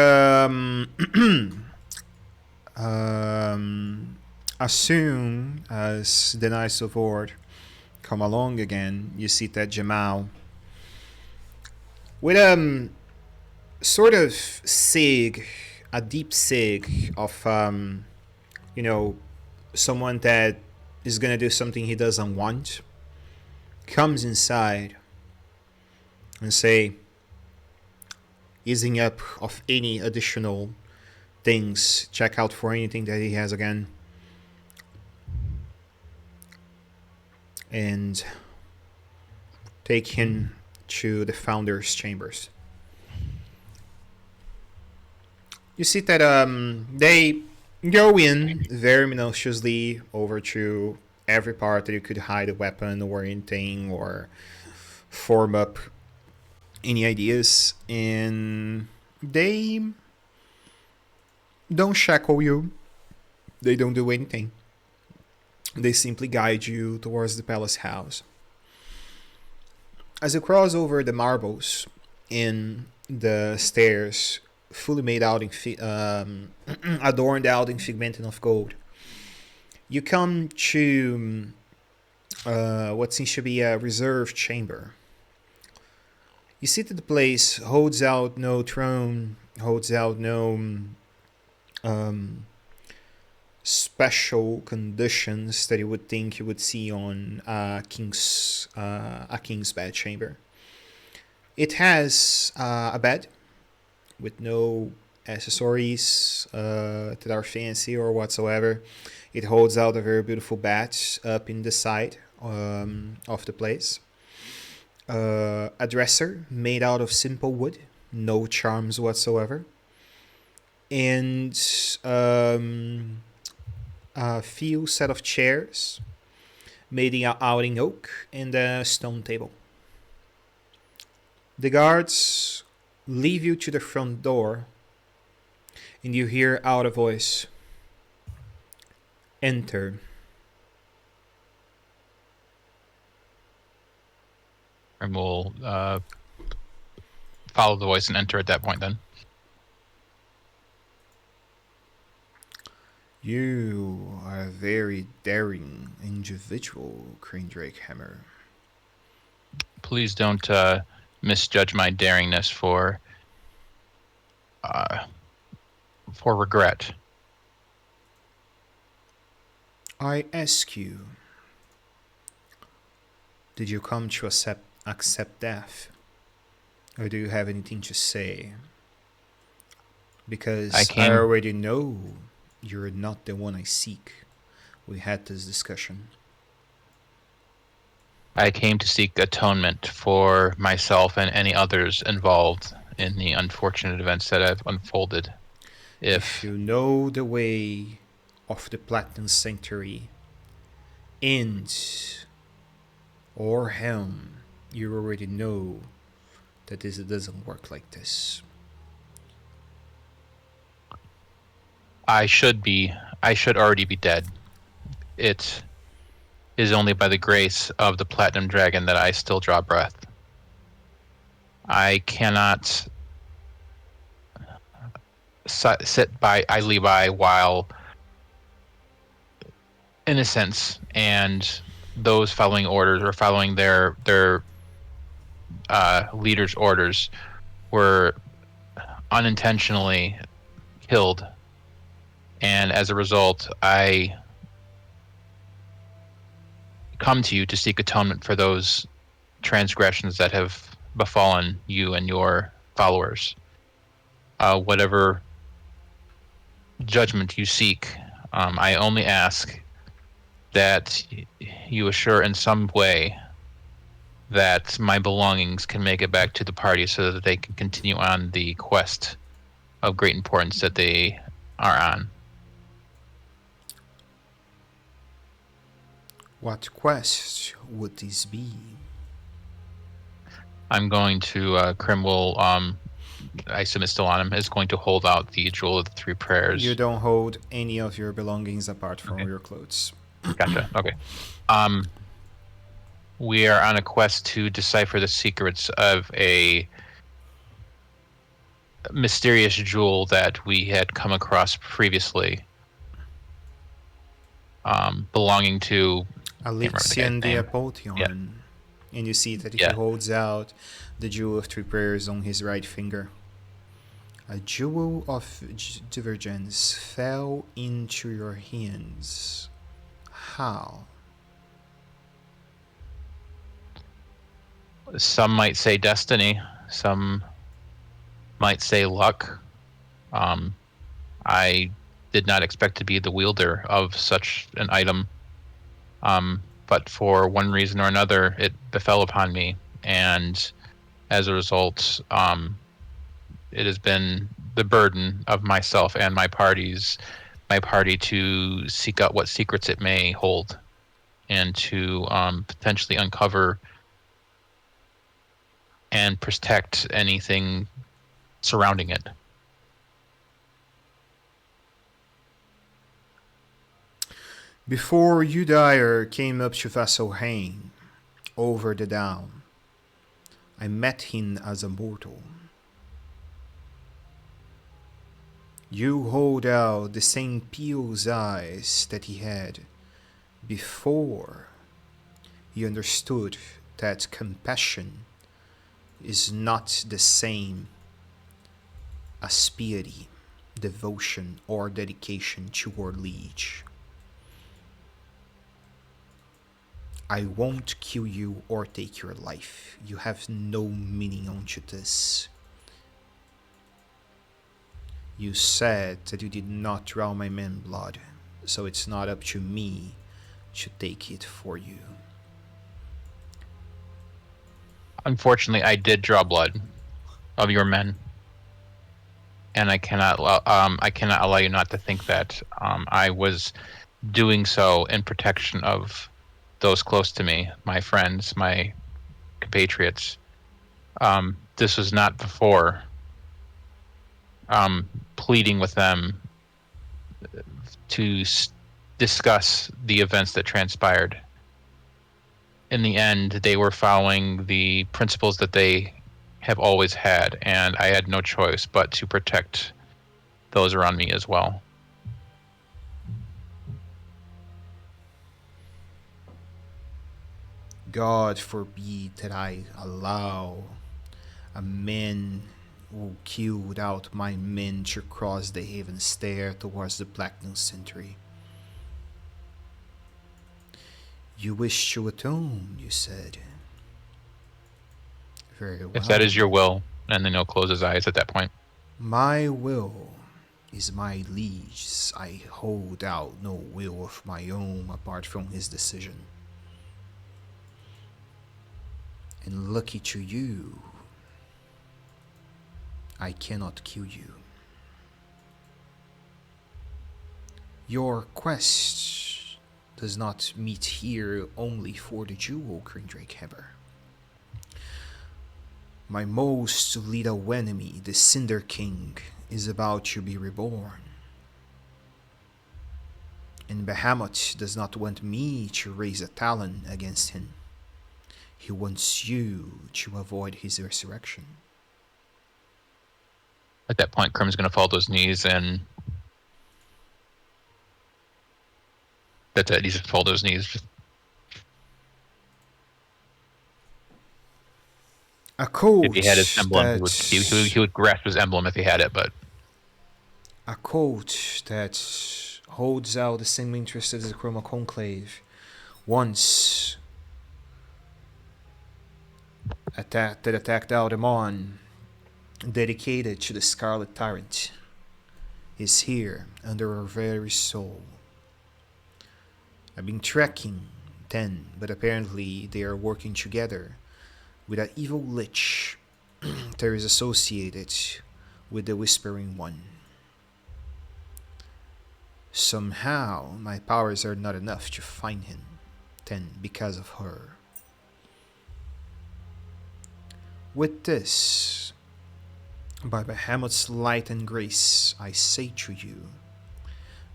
as soon as the Knights of Ord come along again, you see that Jamal with sort of sig, a deep sig of someone that is gonna do something he doesn't want, comes inside and say, easing up of any additional things, check out for anything that he has again, and take him to the founder's chambers. You see that they go in very minutiously over to every part that you could hide a weapon or anything or form up any ideas, and they don't shackle you. They don't do anything. They simply guide you towards the palace house. As you cross over the marbles in the stairs, fully made out in adorned out in figmentin of gold, you come to what seems to be a reserved chamber. You see that the place holds out no throne, holds out no special conditions that you would think you would see on a king's bedchamber. It has a bed with no accessories that are fancy or whatsoever. It holds out a very beautiful bat up in the side of the place. A dresser made out of simple wood, no charms whatsoever, and a few set of chairs made out in oak and a stone table. The guards leave you to the front door, and you hear out a voice, "Enter." And we'll follow the voice and enter at that point then. You are a very daring individual, Crane Drake Hammer. Please don't misjudge my daringness for regret. I ask you, did you come to accept death? Or do you have anything to say? Because I already know you're not the one I seek. We had this discussion. I came to seek atonement for myself and any others involved in the unfortunate events that have unfolded. If you know the way of the Platinum Sanctuary ends or helm, you already know that this doesn't work like this. I should already be dead. It is only by the grace of the Platinum Dragon that I still draw breath. I cannot sit idly by while innocents and those following orders or following their leaders' orders were unintentionally killed, and as a result, I come to you to seek atonement for those transgressions that have befallen you and your followers. Whatever judgment you seek, I only ask that you assure in some way that my belongings can make it back to the party so that they can continue on the quest of great importance that they are on. What quest would this be? I'm going to Krim will I assume it's still on him, is going to hold out the Jewel of the Three Prayers. You don't hold any of your belongings apart from Okay. your clothes. Gotcha. Okay. We are on a quest to decipher the secrets of a mysterious jewel that we had come across previously, belonging to Alexian the name. Apotheon. Yeah. And you see that Yeah. he holds out the Jewel of Three Prayers on his right finger. A jewel of divergence fell into your hands. How? Some might say destiny, some might say luck. I did not expect to be the wielder of such an item, but for one reason or another, it befell upon me, and as a result, it has been the burden of myself and my party to seek out what secrets it may hold, and to potentially uncover and protect anything surrounding it. Before Udire came up to Vasselheim, over the down, I met him as a mortal. You hold out the same Peel's eyes that he had before he understood that compassion is not the same as piety, devotion, or dedication to our liege. I won't kill you or take your life. You have no meaning unto this. You said that you did not draw my men blood, so it's not up to me to take it for you. Unfortunately, I did draw blood of your men, and I cannot allow you not to think that I was doing so in protection of those close to me, my friends, my compatriots. This was not before pleading with them to discuss the events that transpired. In the end, they were following the principles that they have always had, and I had no choice but to protect those around me as well. God forbid that I allow a man who killed out my men to cross the Haven Stair towards the Platinum Century. You wish to atone, you said. Very well. If that is your will, and then he'll close his eyes at that point. My will is my liege's. I hold out no will of my own apart from his decision. And lucky to you, I cannot kill you. Your quest does not meet here only for the jewel, Krindrake Heber. My most lethal enemy, the Cinder King, is about to be reborn. And Bahamut does not want me to raise a talon against him. He wants you to avoid his resurrection. At that point, Krim's going to fall to his knees and that's it. He's just fall to his knees. A coach If he had his emblem, that he would grasp his emblem if he had it. But a coach that holds out the same interest as the Chroma Conclave once attacked Aldemon, dedicated to the Scarlet Tyrant, is here under our very soul. I've been tracking them, but apparently they are working together with an evil lich that is associated with the Whispering One. Somehow, my powers are not enough to find him, then because of her. With this, by Bahamut's light and grace, I say to you,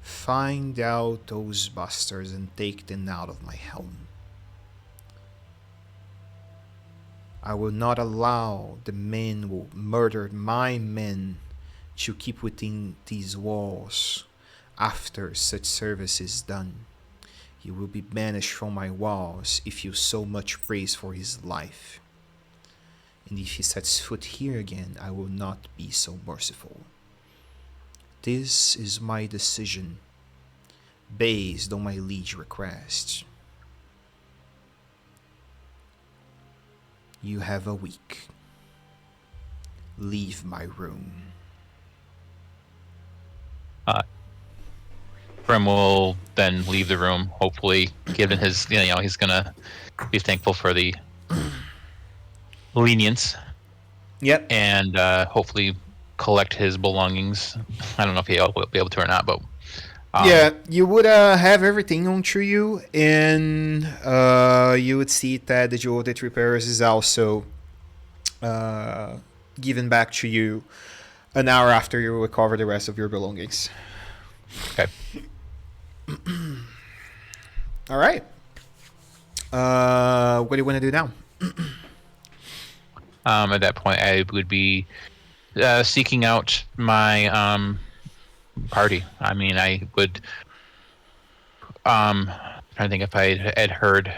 find out those bastards and take them out of my helm. I will not allow the men who murdered my men to keep within these walls after such service is done. He will be banished from my walls if you so much praise for his life. And if he sets foot here again, I will not be so merciful. This is my decision, based on my liege request. You have a week. Leave my room. Krim will then leave the room. Hopefully, given his, he's gonna be thankful for the lenience. Yep. And hopefully collect his belongings. I don't know if he'll be able to or not, but yeah, you would have everything onto you, and you would see that the Jewel that Repairs is also given back to you an hour after you recover the rest of your belongings. Okay. All right. What do you want to do now? At that point, I would be seeking out my party. I mean, I would. Trying to think if I had heard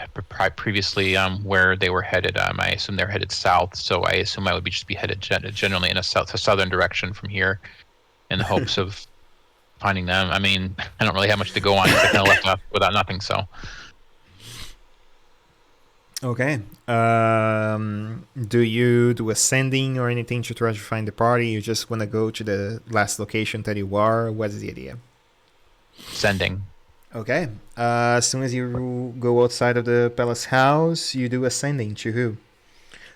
previously where they were headed. I assume they're headed south, so I assume I would just be headed generally in a southern direction from here, in the hopes of finding them. I mean, I don't really have much to go on. I kind of left off without nothing, so. Okay. Do you do ascending or anything to try to find the party? You just want to go to the last location that you are? What's the idea? Sending. Okay. As soon as you go outside of the palace house, you do ascending to who?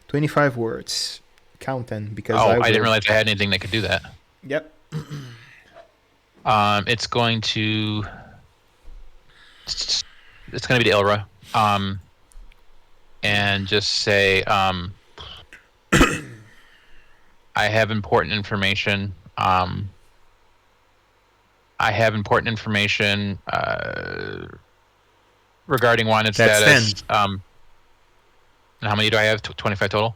25 words. Count them because I didn't realize I had anything that could do that. Yep. It's going to be the Ilra. And just say, I have important information. Regarding wanted That's status. 10. And how many do I have? 25 total?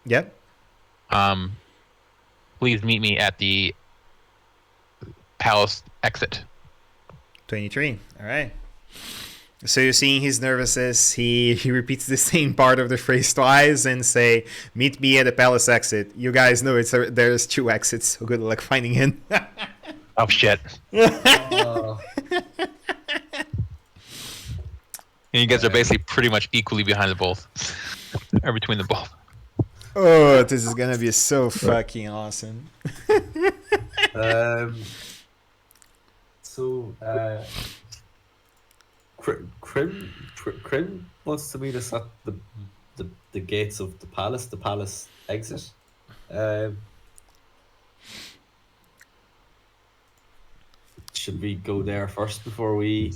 Yep. Please meet me at the palace exit. 23. All right. So you're seeing his nervousness. He repeats the same part of the phrase twice and say, "Meet me at the palace exit." You guys know there's 2 exits. So good luck finding him. Oh shit! Oh. And you guys are basically pretty much equally behind the both, or between the both. Oh, this is gonna be so fucking awesome. Krim wants to meet us at the gates of the palace exit. Should we go there first before we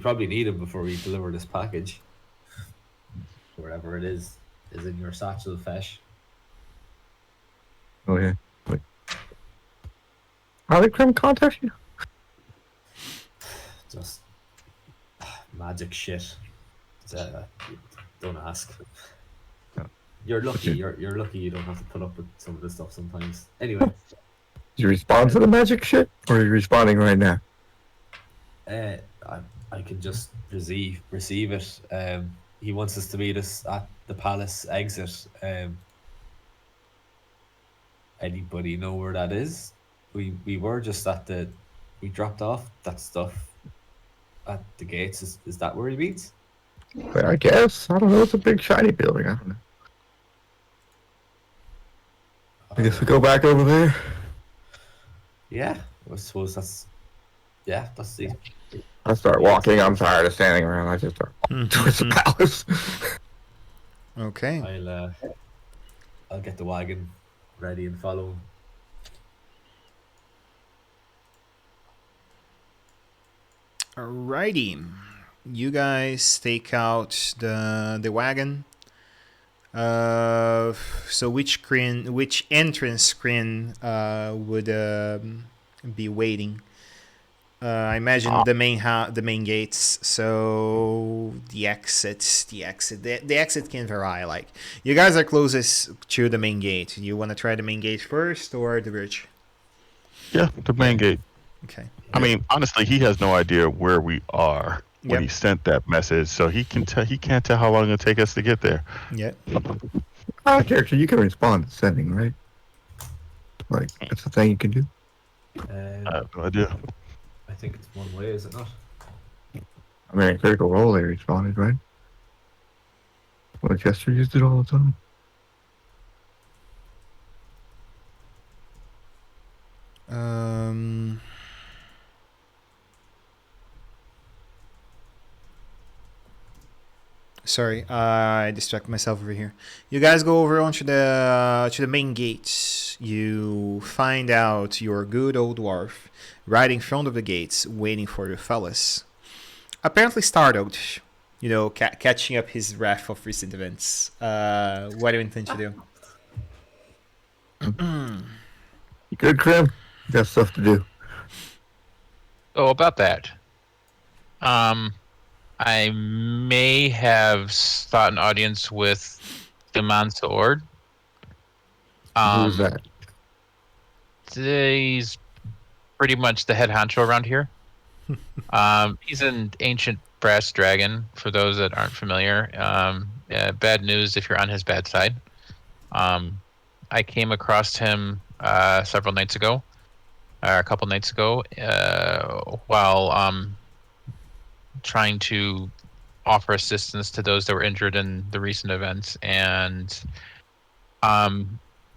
probably need him before we deliver this package? Wherever it is in your satchel, Fesh. Oh yeah. Wait. How did Krim contact you? Just magic shit. Uh, don't ask. You're lucky. You're lucky you don't have to put up with some of this stuff sometimes. Anyway, You respond to the magic shit, or are you responding right now? I can just receive it. He wants us to meet us at the palace exit. Anybody know where that is? We were just at we dropped off that stuff at the gates. Is that where he meets? But I guess. I don't know. It's a big shiny building. I don't know. I guess we go back over there. Yeah, I suppose that's the. I start walking. I'm tired of standing around. I just start walking towards the palace. Okay. I'll get the wagon ready and follow him. Alrighty. You guys take out the wagon. So which entrance screen would be waiting? I imagine the main gates. So the exit can vary. Like, you guys are closest to the main gate. You want to try the main gate first or the bridge? Yeah, the main gate. Okay. I mean, honestly, he has no idea where we are when he sent that message, so he can't tell how long it'll take us to get there. Yeah. Character, you can respond to sending, right? Like, that's the thing you can do. I have no idea. I think it's one way, is it not? I mean, in Critical Role, they responded, right? Well, Chester used it all the time. Sorry, I distracted myself over here. You guys go over onto the main gates. You find out your good old dwarf right in front of the gates, waiting for the fellas. Apparently startled, catching up his wrath of recent events. What do you intend to do? You good, Krim? You got stuff to do. Oh, about that. I may have sought an audience with Daman Sword. Who's that? He's pretty much the head honcho around here. He's an ancient brass dragon, for those that aren't familiar. Bad news if you're on his bad side. I came across him several nights ago, or a couple nights ago, while trying to offer assistance to those that were injured in the recent events, and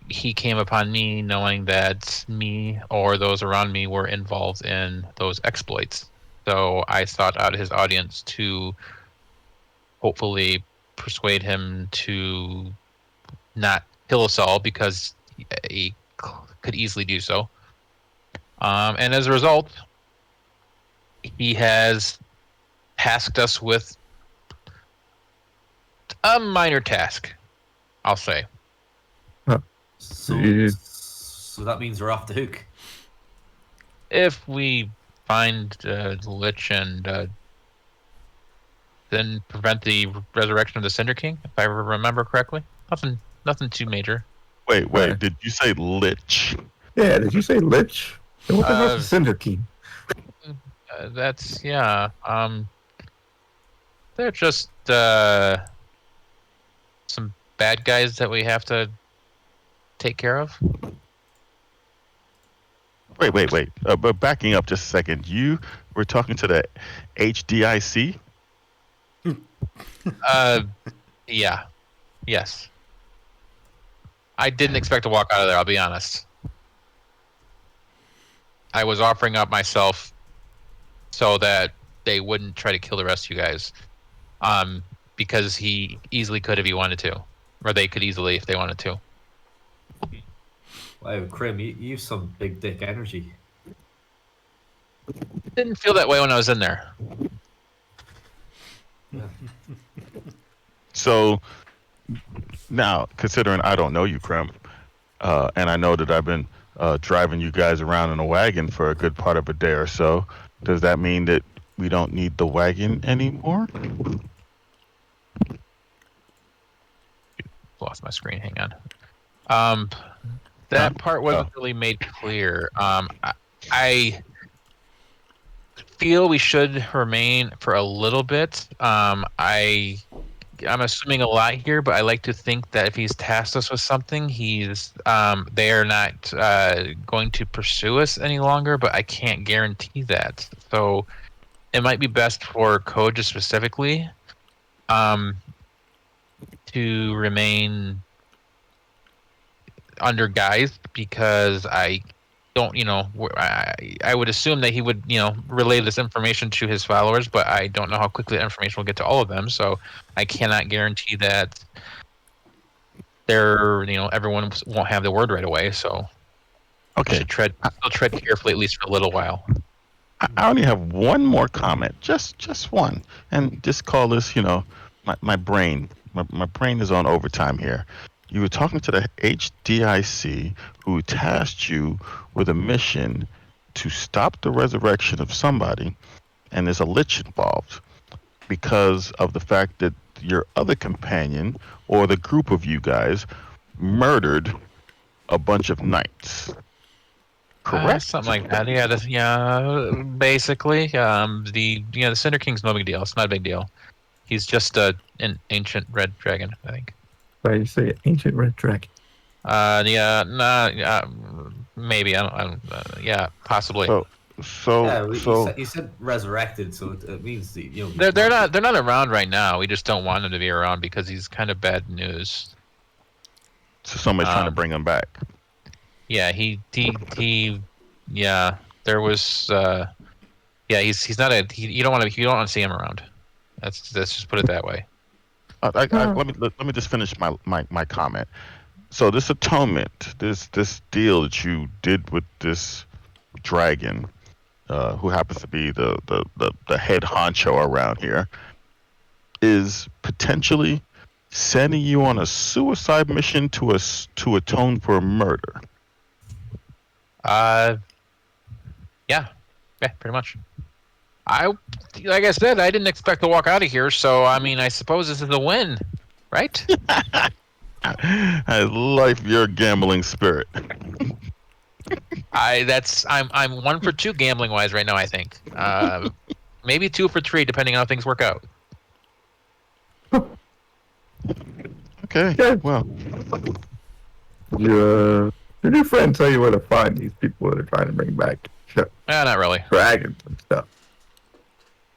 he came upon me knowing that me or those around me were involved in those exploits. So I sought out his audience to hopefully persuade him to not kill us all, because he could easily do so. And as a result, he has tasked us with a minor task, I'll say. So that means we're off the hook. If we find the Lich and then prevent the resurrection of the Cinder King, if I remember correctly. Nothing too major. Wait, did you say Lich? Yeah, did you say Lich? And what the hell's the Cinder King? That's, yeah. They're just some bad guys that we have to take care of. Wait. But backing up just a second, you were talking to the HDIC? Yeah. Yes. I didn't expect to walk out of there, I'll be honest. I was offering up myself so that they wouldn't try to kill the rest of you guys. Because he easily could if he wanted to. Or they could easily if they wanted to. Wow, Krim, you have some big dick energy. Didn't feel that way when I was in there. Yeah. So now, considering I don't know you, Krim, and I know that I've been driving you guys around in a wagon for a good part of a day or so, does that mean that we don't need the wagon anymore. Lost my screen. Hang on. That part wasn't really made clear. I feel we should remain for a little bit. I'm assuming a lot here, but I like to think that if he's tasked us with something, they are not going to pursue us any longer. But I can't guarantee that. So it might be best for Koja specifically to remain under guise, because I don't, I would assume that he would, relay this information to his followers, but I don't know how quickly that information will get to all of them. So I cannot guarantee that everyone won't have the word right away. So Okay. should tread carefully, at least for a little while. I only have one more comment, just one, and just call this, my brain. My brain is on overtime here. You were talking to the HDIC, who tasked you with a mission to stop the resurrection of somebody, and there's a lich involved because of the fact that your other companion, or the group of you guys, murdered a bunch of knights. Correct? Something like that. Yeah, basically. The Cinder King's no big deal. It's not a big deal. He's just an ancient red dragon, I think. Why you say ancient red dragon? Maybe I don't. Yeah, possibly. You said resurrected, so it means they're not around right now. We just don't want him to be around because he's kind of bad news. So somebody's trying to bring him back. Yeah, yeah. There was. He's not you don't want to see him around. Let's just put it that way. Let me just finish my comment. So this atonement, this deal that you did with this dragon, who happens to be the head honcho around here, is potentially sending you on a suicide mission to atone for a murder. Yeah, pretty much. Like I said, I didn't expect to walk out of here, so I mean, I suppose this is a win, right? I like your gambling spirit. I'm 1 for 2 gambling wise right now. I think maybe 2 for 3, depending on how things work out. Okay. Yeah. Well, Your new friend tell you where to find these people that are trying to bring back Not really. dragons and stuff.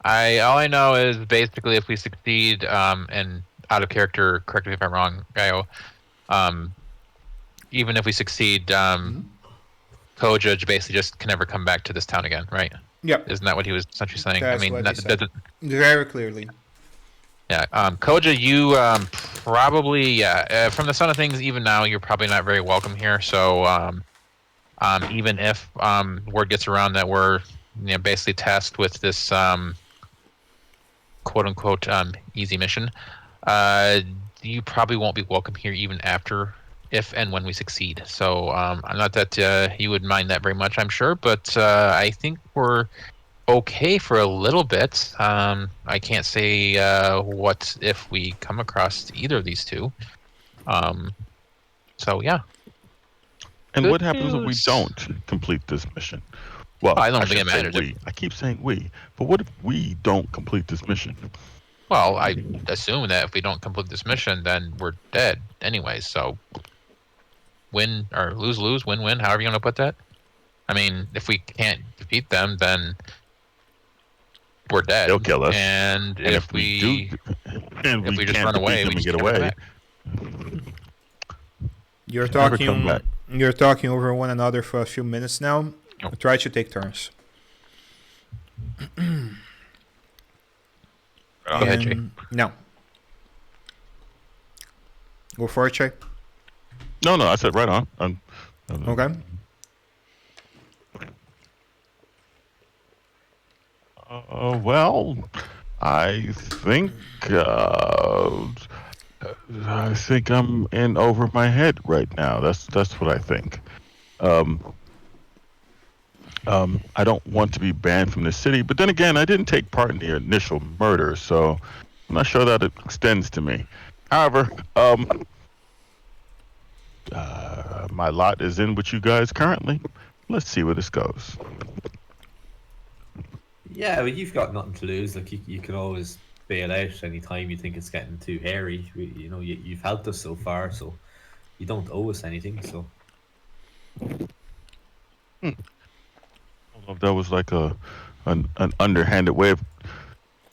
All I know is basically if we succeed, and out of character, correct me if I'm wrong, Gaio, even if we succeed, Koja basically just can never come back to this town again, right? Yep. Isn't that what he was essentially saying? That's I mean, what he said. Very clearly. Yeah, Koja, you probably, from the sound of things, even now, you're probably not very welcome here. So, even if word gets around that we're basically tasked with this quote unquote easy mission, you probably won't be welcome here even after, if and when we succeed. So, not that you would mind that very much, I'm sure, but I think we're okay for a little bit. I can't say what if we come across either of these two. So yeah. and Good what happens if we news. don't complete this mission? Well, I don't think should it say matters. we. I keep saying we, but what if we don't complete this mission? Well, I assume that if we don't complete this mission, then we're dead anyway. So win or lose, win-win, however you want to put that. I mean, if we can't defeat them, then we're dead. They'll kill us. And if we do, and if we just can't run away, defeat we them just and can't get come away. back. You're Never come talking. back. You're talking over one another for a few minutes now. Oh. Try to take turns. Go ahead, Jay. No. Go for it, Jay. No, I said right on. Okay. Well, I think I'm in over my head right now. That's what I think. I don't want to be banned from the city, but then again, I didn't take part in the initial murder, so I'm not sure that it extends to me. However, my lot is in with you guys currently. Let's see where this goes. Yeah, well, you've got nothing to lose. Like you can always bail out any time you think it's getting too hairy. You've helped us so far, so you don't owe us anything. So I don't know if that was like an underhanded way of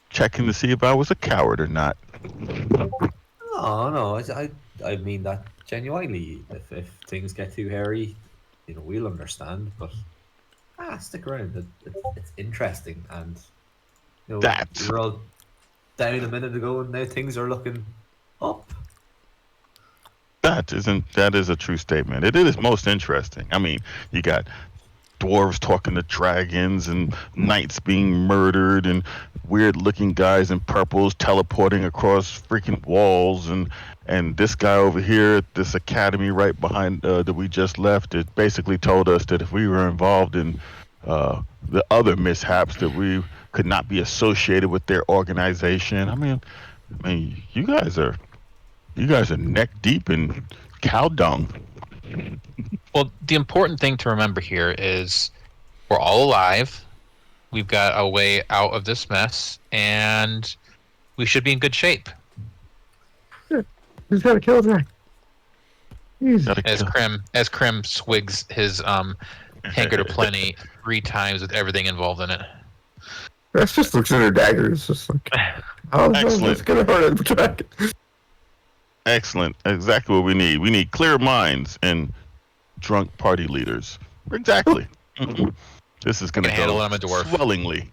checking to see if I was a coward or not. no, I mean that genuinely. If things get too hairy, we'll understand. But stick around. It's interesting, and we That's were all down a minute ago, and now things are looking up. that is a true statement. It is most interesting. I mean, you got dwarves talking to dragons and knights being murdered and weird looking guys in purples teleporting across freaking walls and this guy over here at this academy right behind that we just left, it basically told us that if we were involved in the other mishaps that we could not be associated with their organization. I mean you guys are neck deep in cow dung. Well, the important thing to remember here is we're all alive. We've got a way out of this mess, and we should be in good shape. Who's got to kill the Easy. Gotta As kill- Krim swigs his tankard of plenty 3 times with everything involved in it. Rex just looks at her dagger. It's just like, oh, Excellent. it's gonna hurt a dragon. Excellent. Exactly what we need. We need clear minds and drunk party leaders. Exactly. Mhm. This is going to can handle go it, I'm a dwarf. swellingly.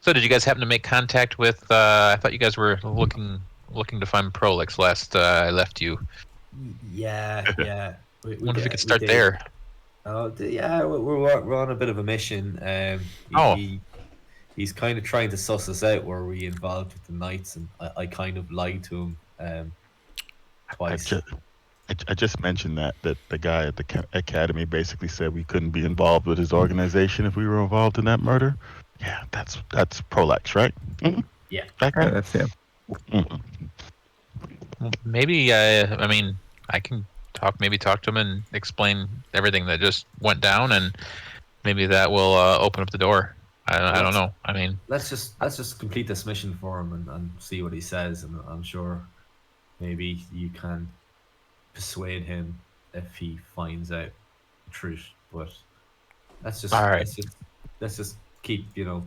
So, did you guys happen to make contact with? I thought you guys were looking to find Prolix last I left you. Yeah. Wonder if we could start there. Oh, yeah, we're on a bit of a mission. He's kind of trying to suss us out. Were we involved with the knights? And I kind of lied to him twice. I just mentioned that the guy at the academy basically said we couldn't be involved with his organization if we were involved in that murder. Yeah, that's Prolex, right? Mm-hmm. Yeah. That guy? Yeah, that's him. Mm-hmm. Maybe I mean I can talk to him and explain everything that just went down, and maybe that will open up the door. I don't know. I mean, let's just complete this mission for him and see what he says, and I'm sure maybe you can persuade him if he finds out the truth. But let's just all right. let's just keep him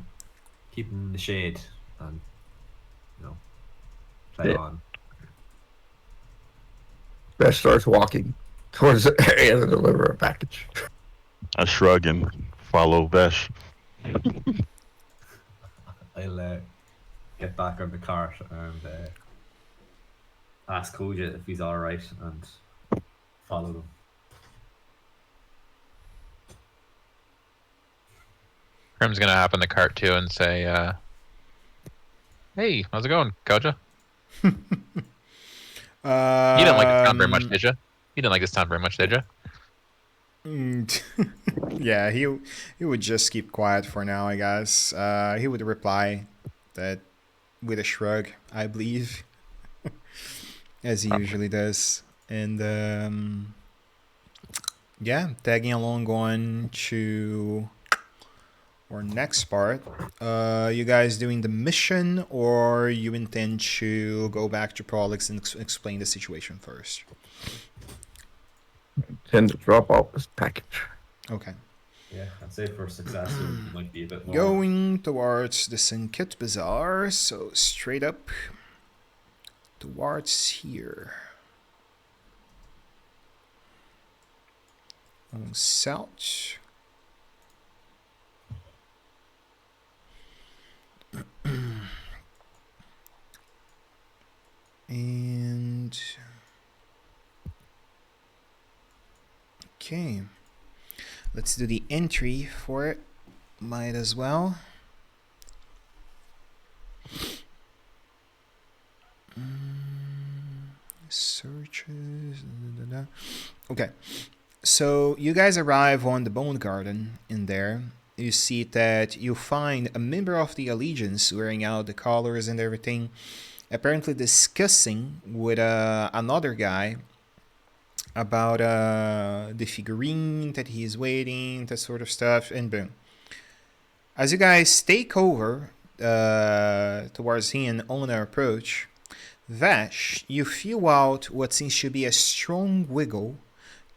in the shade and play on. Beth starts walking towards the area to deliver a package. I shrug and follow Vesh. I'll get back on the cart and ask Koja if he's all right and follow them. Krim's gonna hop in the cart too and say, "Hey, how's it going, Koja? You didn't like this town very much, did you? You didn't like this town very much, did you?" Yeah, he would just keep quiet for now, I guess. He would reply that with a shrug, I believe, as he usually does. And yeah, tagging along on to our next part. You guys doing the mission, or you intend to go back to Prolix and explain the situation first? Tend to drop off this package. Okay. Yeah, I'd say for success it might be a bit more. Going towards the Sinkit Bazaar, so straight up towards here. Going south. And okay, let's do the entry for it. Might as well. Searches. Okay. So you guys arrive on the Bone Garden in there. You see that you find a member of the Allegiance wearing out the colors and everything, apparently discussing with another guy about the figurine that he's waiting, that sort of stuff, and boom. As you guys take over towards him on our approach, Vash, you feel out what seems to be a strong wiggle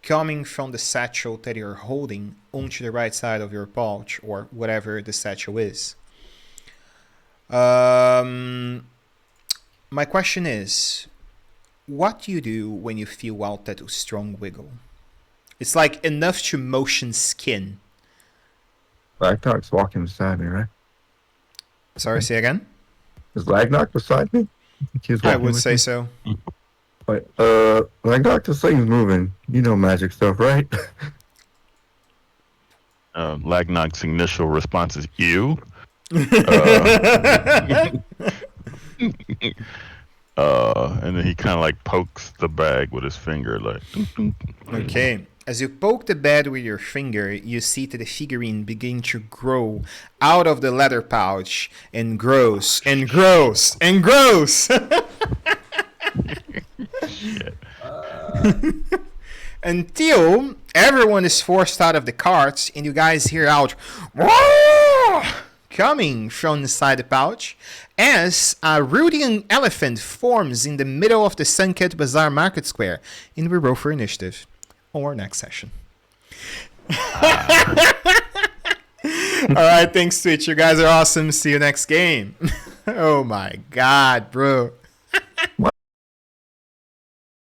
coming from the satchel that you're holding onto the right side of your pouch, or whatever the satchel is. My question is, what do you do when you feel out that strong wiggle? It's like enough to motion skin. Ragnarok's walking beside me, right? Sorry, say again? Is Ragnarok beside me? He's I walking would with say me? so. Wait, Ragnarok, this thing's moving. You know magic stuff, right? Lagnog's initial response is you. And then he kind of like pokes the bag with his finger, like. Okay. As you poke the bed with your finger, you see that the figurine begin to grow out of the leather pouch and grows and grows and grows. Shit. Until everyone is forced out of the carts and you guys hear out "Whoa!" coming from inside the pouch as a Rudian elephant forms in the middle of the Sunket Bazaar Market Square. And we roll for initiative on our next session. Alright, thanks Twitch. You guys are awesome. See you next game. Oh my god, bro.